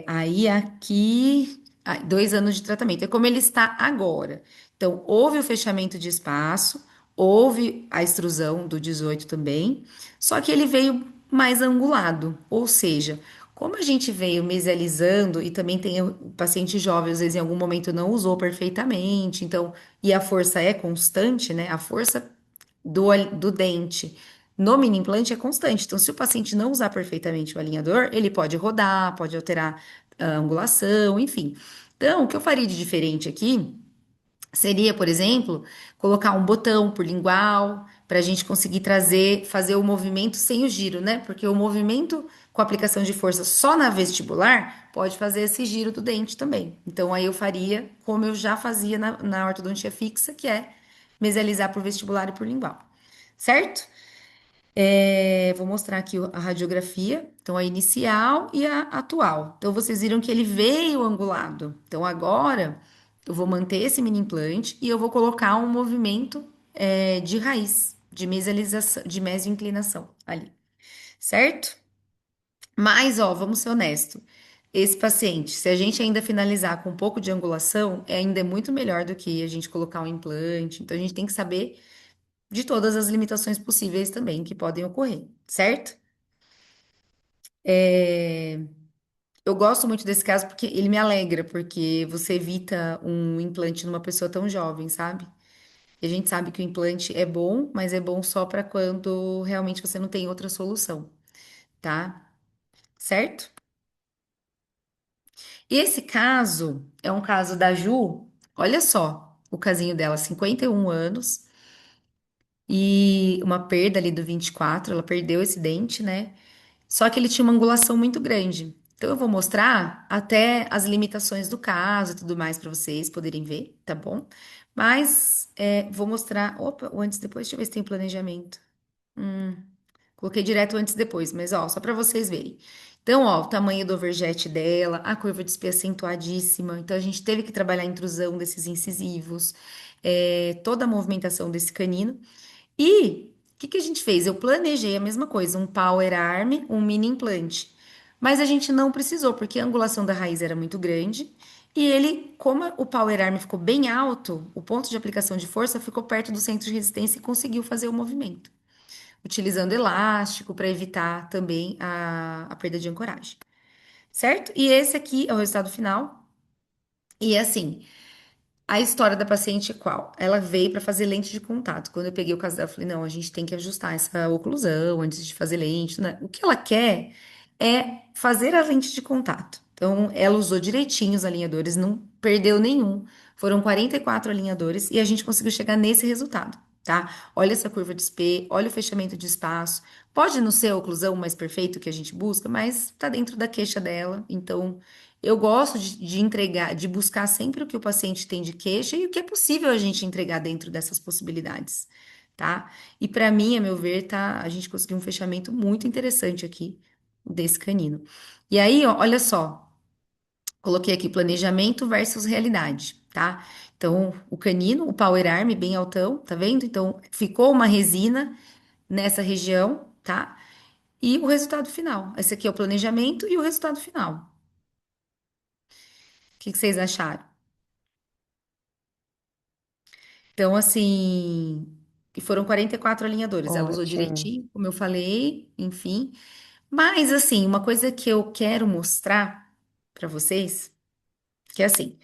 Aí aqui, 2 anos de tratamento. É como ele está agora. Então, houve o fechamento de espaço, houve a extrusão do 18 também, só que ele veio mais angulado. Ou seja, como a gente veio mesializando e também tem o paciente jovem, às vezes em algum momento não usou perfeitamente, então, e a força é constante, né? A força do dente no mini implante é constante. Então, se o paciente não usar perfeitamente o alinhador, ele pode rodar, pode alterar a angulação, enfim. Então, o que eu faria de diferente aqui seria, por exemplo, colocar um botão por lingual para a gente conseguir trazer, fazer o movimento sem o giro, né? Porque o movimento com aplicação de força só na vestibular pode fazer esse giro do dente também. Então, aí eu faria como eu já fazia na ortodontia fixa, que é mesializar por vestibular e por lingual, certo? Vou mostrar aqui a radiografia, então a inicial e a atual. Então vocês viram que ele veio angulado. Então agora eu vou manter esse mini implante e eu vou colocar um movimento de raiz, de mesialização, de mesioinclinação ali, certo? Mas ó, vamos ser honesto. Esse paciente, se a gente ainda finalizar com um pouco de angulação, ainda é muito melhor do que a gente colocar um implante. Então a gente tem que saber de todas as limitações possíveis também que podem ocorrer, certo? Eu gosto muito desse caso porque ele me alegra, porque você evita um implante numa pessoa tão jovem, sabe? E a gente sabe que o implante é bom, mas é bom só para quando realmente você não tem outra solução, tá? Certo? E esse caso é um caso da Ju, olha só, o casinho dela, 51 anos, e uma perda ali do 24, ela perdeu esse dente, né? Só que ele tinha uma angulação muito grande. Então, eu vou mostrar até as limitações do caso e tudo mais para vocês poderem ver, tá bom? Mas vou mostrar. Opa, o antes e depois, deixa eu ver se tem planejamento. Coloquei direto antes e depois, mas ó, só para vocês verem. Então, ó, o tamanho do overjet dela, a curva de espia acentuadíssima. Então, a gente teve que trabalhar a intrusão desses incisivos, toda a movimentação desse canino. E o que que a gente fez? Eu planejei a mesma coisa, um power arm, um mini implante. Mas a gente não precisou, porque a angulação da raiz era muito grande. E ele, como o power arm ficou bem alto, o ponto de aplicação de força ficou perto do centro de resistência e conseguiu fazer o movimento, utilizando elástico para evitar também a perda de ancoragem, certo? E esse aqui é o resultado final. E assim, a história da paciente é qual? Ela veio para fazer lente de contato. Quando eu peguei o caso dela, eu falei: não, a gente tem que ajustar essa oclusão antes de fazer lente, né? O que ela quer é fazer a lente de contato. Então, ela usou direitinho os alinhadores, não perdeu nenhum. Foram 44 alinhadores e a gente conseguiu chegar nesse resultado, tá? Olha essa curva de SP, olha o fechamento de espaço. Pode não ser a oclusão mais perfeita que a gente busca, mas tá dentro da queixa dela, então. Eu gosto de entregar, de buscar sempre o que o paciente tem de queixa e o que é possível a gente entregar dentro dessas possibilidades, tá? E para mim, a meu ver, tá, a gente conseguiu um fechamento muito interessante aqui desse canino. E aí, ó, olha só, coloquei aqui planejamento versus realidade, tá? Então, o canino, o power arm bem altão, tá vendo? Então, ficou uma resina nessa região, tá? E o resultado final. Esse aqui é o planejamento e o resultado final. O que que vocês acharam? Então, assim, e foram 44 alinhadores. Ela usou Ótimo. direitinho, como eu falei, enfim. Mas, assim, uma coisa que eu quero mostrar para vocês, que é assim,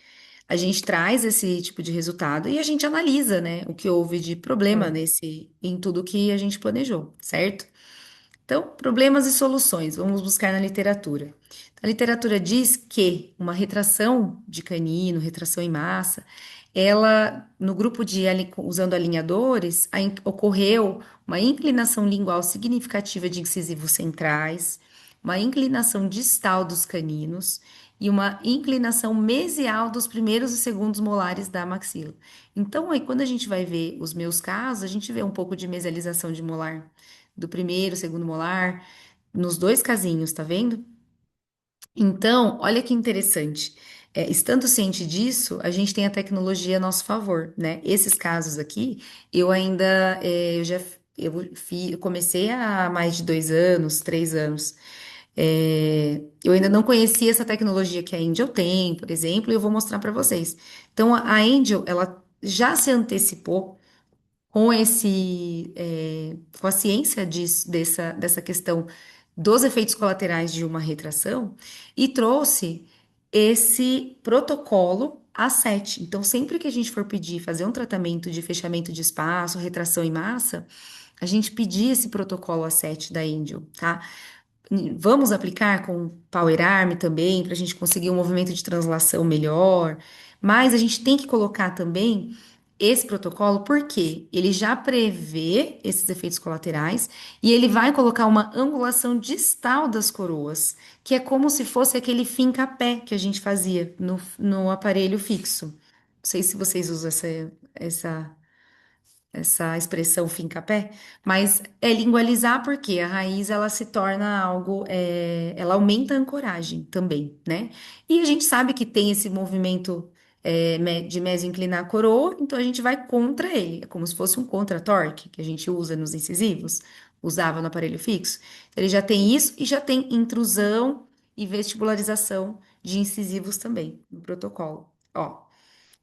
a gente traz esse tipo de resultado e a gente analisa, né, o que houve de problema Sim. nesse, em tudo que a gente planejou, certo? Então, problemas e soluções, vamos buscar na literatura. A literatura diz que uma retração de canino, retração em massa, ela, no grupo de usando alinhadores, ocorreu uma inclinação lingual significativa de incisivos centrais, uma inclinação distal dos caninos e uma inclinação mesial dos primeiros e segundos molares da maxila. Então, aí, quando a gente vai ver os meus casos, a gente vê um pouco de mesialização de molar do primeiro, segundo molar, nos dois casinhos, tá vendo? Então, olha que interessante. Estando ciente disso, a gente tem a tecnologia a nosso favor, né? Esses casos aqui, eu ainda, eu já, eu comecei há mais de 2 anos, 3 anos. Eu ainda não conhecia essa tecnologia que a Angel tem, por exemplo, e eu vou mostrar para vocês. Então, a Angel, ela já se antecipou com com a ciência dessa questão dos efeitos colaterais de uma retração e trouxe esse protocolo A7. Então, sempre que a gente for pedir fazer um tratamento de fechamento de espaço, retração em massa, a gente pedir esse protocolo A7 da Angel, tá? Vamos aplicar com Power Arm também, para a gente conseguir um movimento de translação melhor. Mas a gente tem que colocar também esse protocolo, porque ele já prevê esses efeitos colaterais e ele vai colocar uma angulação distal das coroas, que é como se fosse aquele finca-pé que a gente fazia no aparelho fixo. Não sei se vocês usam essa essa expressão finca-pé, mas é lingualizar porque a raiz ela se torna algo, ela aumenta a ancoragem também, né? E a gente sabe que tem esse movimento de meso-inclinar a coroa, então a gente vai contra ele, é como se fosse um contra-torque que a gente usa nos incisivos, usava no aparelho fixo. Ele já tem isso e já tem intrusão e vestibularização de incisivos também no protocolo. Ó,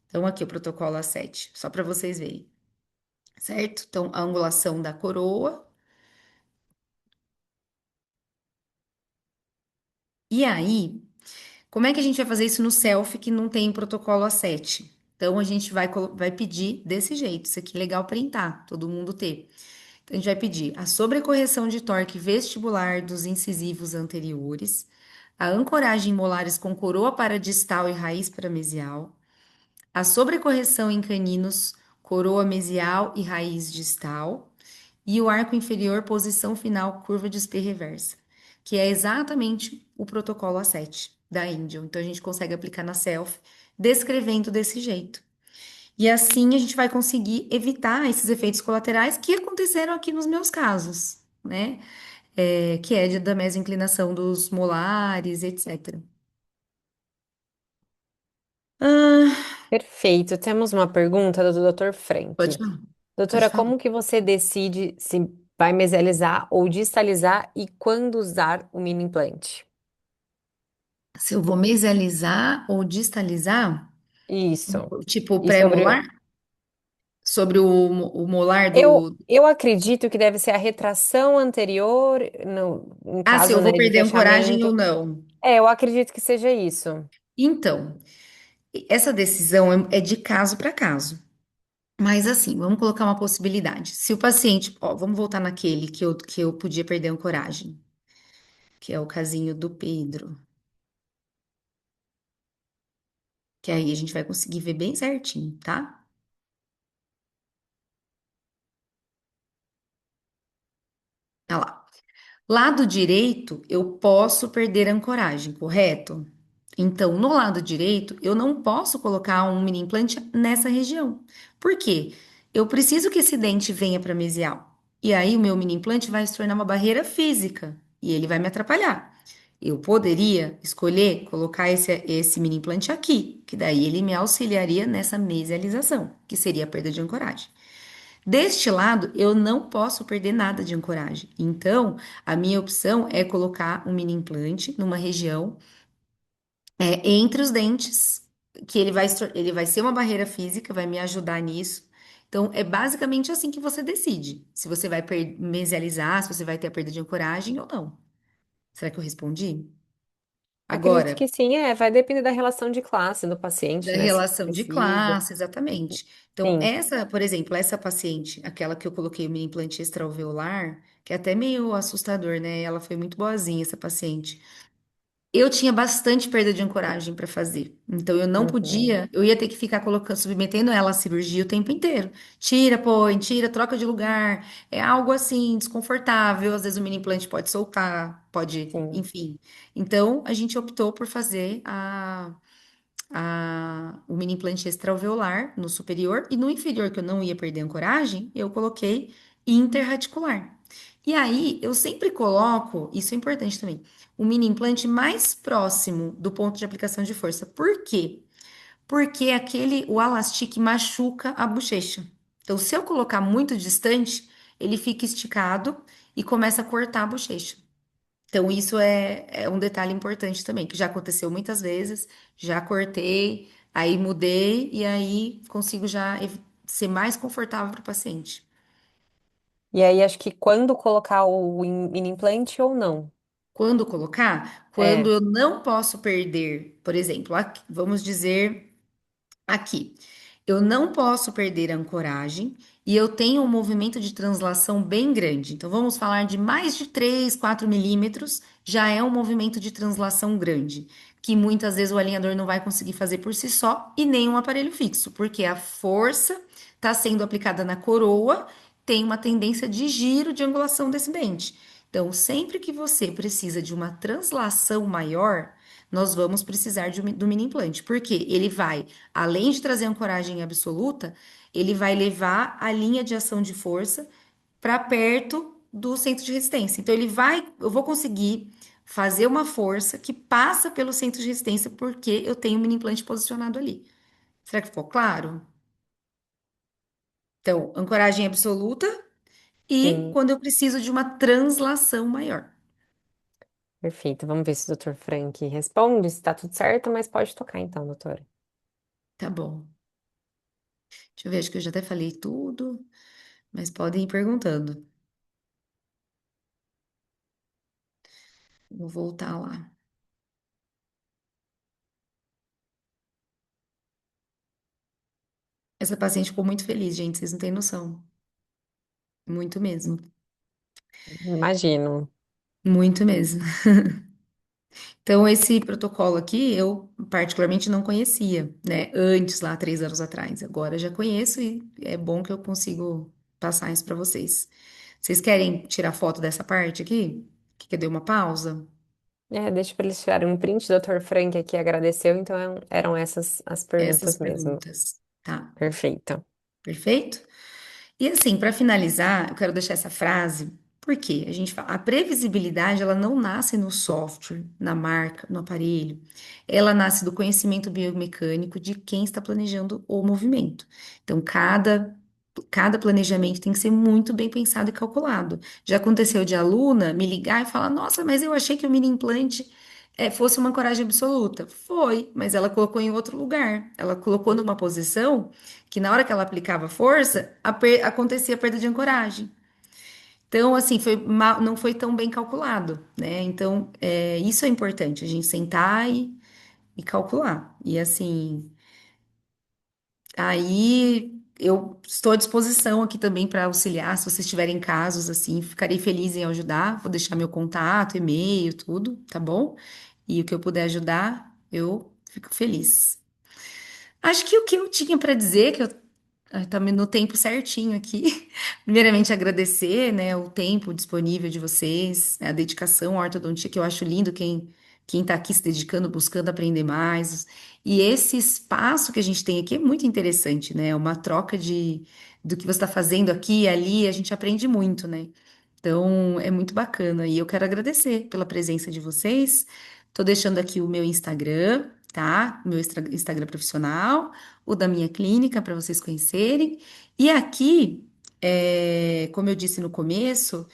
então aqui o protocolo A7, só para vocês verem, certo? Então, a angulação da coroa. E aí, como é que a gente vai fazer isso no selfie que não tem protocolo A7? Então, a gente vai pedir desse jeito. Isso aqui é legal printar, todo mundo ter. Então, a gente vai pedir a sobrecorreção de torque vestibular dos incisivos anteriores, a ancoragem em molares com coroa para distal e raiz para mesial, a sobrecorreção em caninos, coroa mesial e raiz distal, e o arco inferior, posição final, curva de espirro reversa, que é exatamente o protocolo A7 da Angel. Então, a gente consegue aplicar na self, descrevendo desse jeito. E assim a gente vai conseguir evitar esses efeitos colaterais que aconteceram aqui nos meus casos, né? que é da mesinclinação dos molares, etc. Ah, Perfeito. Temos uma pergunta do Dr. pode Frank. falar, pode Doutora, falar. como que você decide se vai mesializar ou distalizar e quando usar o mini implante? Se eu vou mesializar ou distalizar, Isso. tipo E sobre. pré-molar, sobre o molar Eu, do. eu acredito que deve ser a retração anterior, no, em Ah, se caso, eu vou né, de perder a ancoragem ou fechamento. não. É, eu acredito que seja isso. Então, essa decisão é de caso para caso. Mas assim, vamos colocar uma possibilidade. Se o paciente, ó, vamos voltar naquele que eu podia perder a ancoragem, que é o casinho do Pedro, que aí a gente vai conseguir ver bem certinho, tá? Olha lá. Lado direito, eu posso perder a ancoragem, correto? Então, no lado direito, eu não posso colocar um mini implante nessa região. Por quê? Eu preciso que esse dente venha para mesial. E aí, o meu mini implante vai se tornar uma barreira física e ele vai me atrapalhar. Eu poderia escolher colocar esse mini implante aqui, que daí ele me auxiliaria nessa mesialização, que seria a perda de ancoragem. Deste lado, eu não posso perder nada de ancoragem. Então, a minha opção é colocar um mini implante numa região entre os dentes, que ele vai ser uma barreira física, vai me ajudar nisso. Então, é basicamente assim que você decide. Se você vai mesializar, se você vai ter a perda de ancoragem ou não. Será que eu respondi? Acredito Agora, que sim, vai depender da relação de classe do paciente, da né? Se relação de precisa. classe, exatamente. Então, Sim. essa, por exemplo, essa paciente, aquela que eu coloquei o mini implante extraalveolar, que é até meio assustador, né? Ela foi muito boazinha, essa paciente. Eu tinha bastante perda de ancoragem para fazer. Então, eu não Uhum. podia, eu ia ter que ficar colocando, submetendo ela à cirurgia o tempo inteiro. Tira, põe, tira, troca de lugar. É algo assim, desconfortável. Às vezes o mini implante pode soltar, pode, Sim. enfim. Então, a gente optou por fazer o mini implante extraalveolar no superior e no inferior, que eu não ia perder a ancoragem, eu coloquei interradicular. E aí, eu sempre coloco, isso é importante também, o mini implante mais próximo do ponto de aplicação de força. Por quê? Porque o alastique machuca a bochecha. Então, se eu colocar muito distante, ele fica esticado e começa a cortar a bochecha. Então, isso é um detalhe importante também, que já aconteceu muitas vezes, já cortei, aí mudei e aí consigo já ser mais confortável para o paciente. E aí, acho que quando colocar o mini implante ou não. Quando colocar, quando É. eu não posso perder, por exemplo, vamos dizer aqui, eu não posso perder a ancoragem e eu tenho um movimento de translação bem grande. Então, vamos falar de mais de 3, 4 milímetros, já é um movimento de translação grande, que muitas vezes o alinhador não vai conseguir fazer por si só e nem um aparelho fixo, porque a força está sendo aplicada na coroa, tem uma tendência de giro de angulação desse dente. Então, sempre que você precisa de uma translação maior, nós vamos precisar do mini implante, porque ele vai, além de trazer ancoragem absoluta, ele vai levar a linha de ação de força para perto do centro de resistência. Então, eu vou conseguir fazer uma força que passa pelo centro de resistência porque eu tenho o mini implante posicionado ali. Será que ficou claro? Então, ancoragem absoluta e Sim, quando eu preciso de uma translação maior. perfeito. Vamos ver se o Dr. Frank responde, se tá tudo certo, mas pode tocar então, doutora. Tá bom. Deixa eu ver, acho que eu já até falei tudo, mas podem ir perguntando. Vou voltar lá. Essa paciente ficou muito feliz, gente, vocês não têm noção. Muito mesmo. Imagino. Muito mesmo. Então, esse protocolo aqui, eu particularmente não conhecia, né? Antes, lá, 3 anos atrás. Agora já conheço e é bom que eu consigo passar isso para vocês. Vocês querem tirar foto dessa parte aqui? Que deu uma pausa? Deixa para eles tirarem um print. O Dr. Frank aqui agradeceu, então eram essas as Essas perguntas mesmo. perguntas. Tá, Perfeito. perfeito? E assim, para finalizar, eu quero deixar essa frase. Por quê? A gente fala, a previsibilidade, ela não nasce no software, na marca, no aparelho. Ela nasce do conhecimento biomecânico de quem está planejando o movimento. Então, cada planejamento tem que ser muito bem pensado e calculado. Já aconteceu de aluna me ligar e falar: Nossa, mas eu achei que o mini implante fosse uma coragem absoluta. Foi, mas ela colocou em outro lugar. Ela colocou numa posição que, na hora que ela aplicava força, acontecia a perda de ancoragem. Então, assim, não foi tão bem calculado, né? Então, isso é importante, a gente sentar e calcular. E assim, aí eu estou à disposição aqui também para auxiliar, se vocês tiverem casos assim, ficarei feliz em ajudar. Vou deixar meu contato, e-mail, tudo, tá bom? E o que eu puder ajudar, eu fico feliz. Acho que o que eu tinha para dizer, que eu também no tempo certinho aqui. Primeiramente, agradecer, né, o tempo disponível de vocês, né, a dedicação à ortodontia, que eu acho lindo quem está aqui se dedicando, buscando aprender mais. E esse espaço que a gente tem aqui é muito interessante, né? Uma troca do que você está fazendo aqui e ali, a gente aprende muito, né? Então, é muito bacana. E eu quero agradecer pela presença de vocês. Tô deixando aqui o meu Instagram, tá? Meu Instagram profissional, o da minha clínica, para vocês conhecerem. E aqui, como eu disse no começo,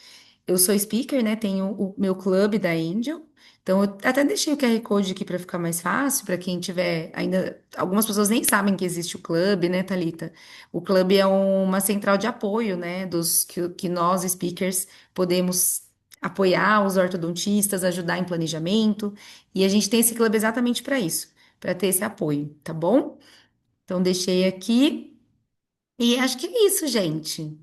eu sou speaker, né? Tenho o meu clube da Angel. Então, eu até deixei o QR Code aqui para ficar mais fácil, para quem tiver ainda. Algumas pessoas nem sabem que existe o clube, né, Thalita? O clube é uma central de apoio, né, que nós, speakers, podemos apoiar os ortodontistas, ajudar em planejamento. E a gente tem esse clube exatamente para isso, para ter esse apoio, tá bom? Então, deixei aqui. E acho que é isso, gente.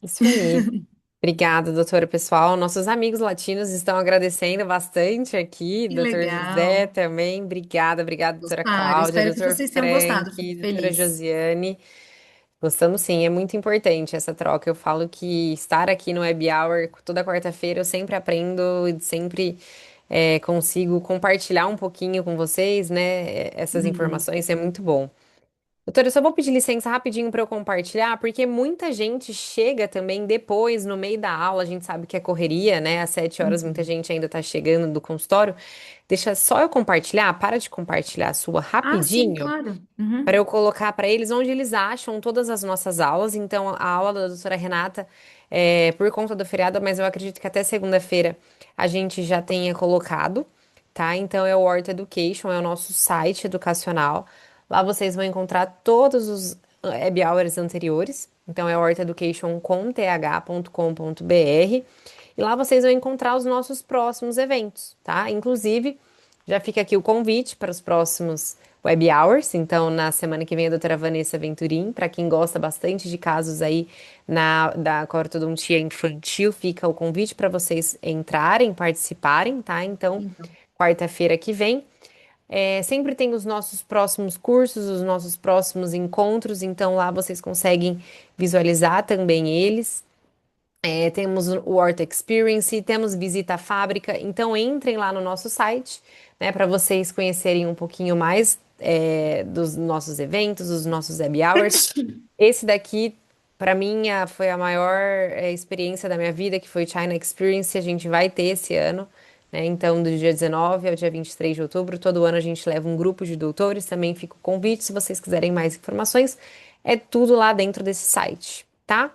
Isso aí. Obrigada, doutora pessoal. Nossos amigos latinos estão agradecendo bastante aqui, Que doutor José legal. também. Obrigada, obrigada, doutora Gostaram. Cláudia, Espero que doutor vocês tenham gostado. Fico Frank, doutora feliz. Josiane. Gostamos sim, é muito importante essa troca. Eu falo que estar aqui no Web Hour toda quarta-feira eu sempre aprendo e sempre consigo compartilhar um pouquinho com vocês, né? Essas Uhum. informações, é muito bom. Doutora, eu só vou pedir licença rapidinho para eu compartilhar, porque muita gente chega também depois, no meio da aula, a gente sabe que é correria, né? Às 7 horas muita Uhum. gente ainda está chegando do consultório. Deixa só eu compartilhar, para de compartilhar a sua Ah, sim, rapidinho claro. para Uhum. eu colocar para eles onde eles acham todas as nossas aulas. Então, a aula da doutora Renata é por conta do feriado, mas eu acredito que até segunda-feira a gente já tenha colocado, tá? Então, é o Horta Education, é o nosso site educacional. Lá vocês vão encontrar todos os web hours anteriores. Então, é hortaeducation.th.com.br. E lá vocês vão encontrar os nossos próximos eventos, tá? Inclusive, já fica aqui o convite para os próximos Web Hours. Então, na semana que vem, a doutora Vanessa Venturim, para quem gosta bastante de casos aí da ortodontia infantil, fica o convite para vocês entrarem, participarem, tá? Então, Então, quarta-feira que vem. Sempre tem os nossos próximos cursos, os nossos próximos encontros, então lá vocês conseguem visualizar também eles. Temos o Horta Experience, temos visita à fábrica, então entrem lá no nosso site, né, para vocês conhecerem um pouquinho mais dos nossos eventos, dos nossos happy hours. Esse daqui, para mim, foi a maior experiência da minha vida, que foi o China Experience, a gente vai ter esse ano, né, então do dia 19 ao dia 23 de outubro, todo ano a gente leva um grupo de doutores, também fica o convite, se vocês quiserem mais informações, é tudo lá dentro desse site, tá?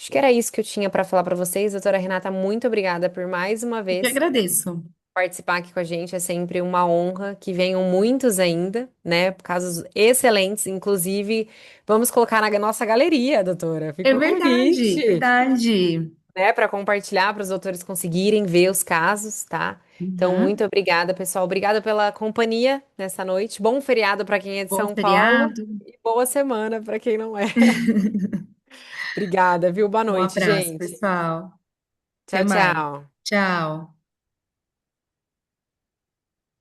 Acho que era isso que eu tinha para falar para vocês. Doutora Renata, muito obrigada por mais uma eu que vez agradeço. participar aqui com a gente. É sempre uma honra que venham muitos ainda, né? Casos excelentes. Inclusive, vamos colocar na nossa galeria, doutora. É Fica o verdade, convite, verdade. né? Para compartilhar, para os doutores conseguirem ver os casos, tá? Então, Uhum. muito obrigada, pessoal. Obrigada pela companhia nessa noite. Bom feriado para quem é de Bom São Paulo feriado. e boa semana para quem não é. Obrigada, viu? Boa Um noite, abraço, gente. pessoal. Até Tchau, mais. tchau. Tchau.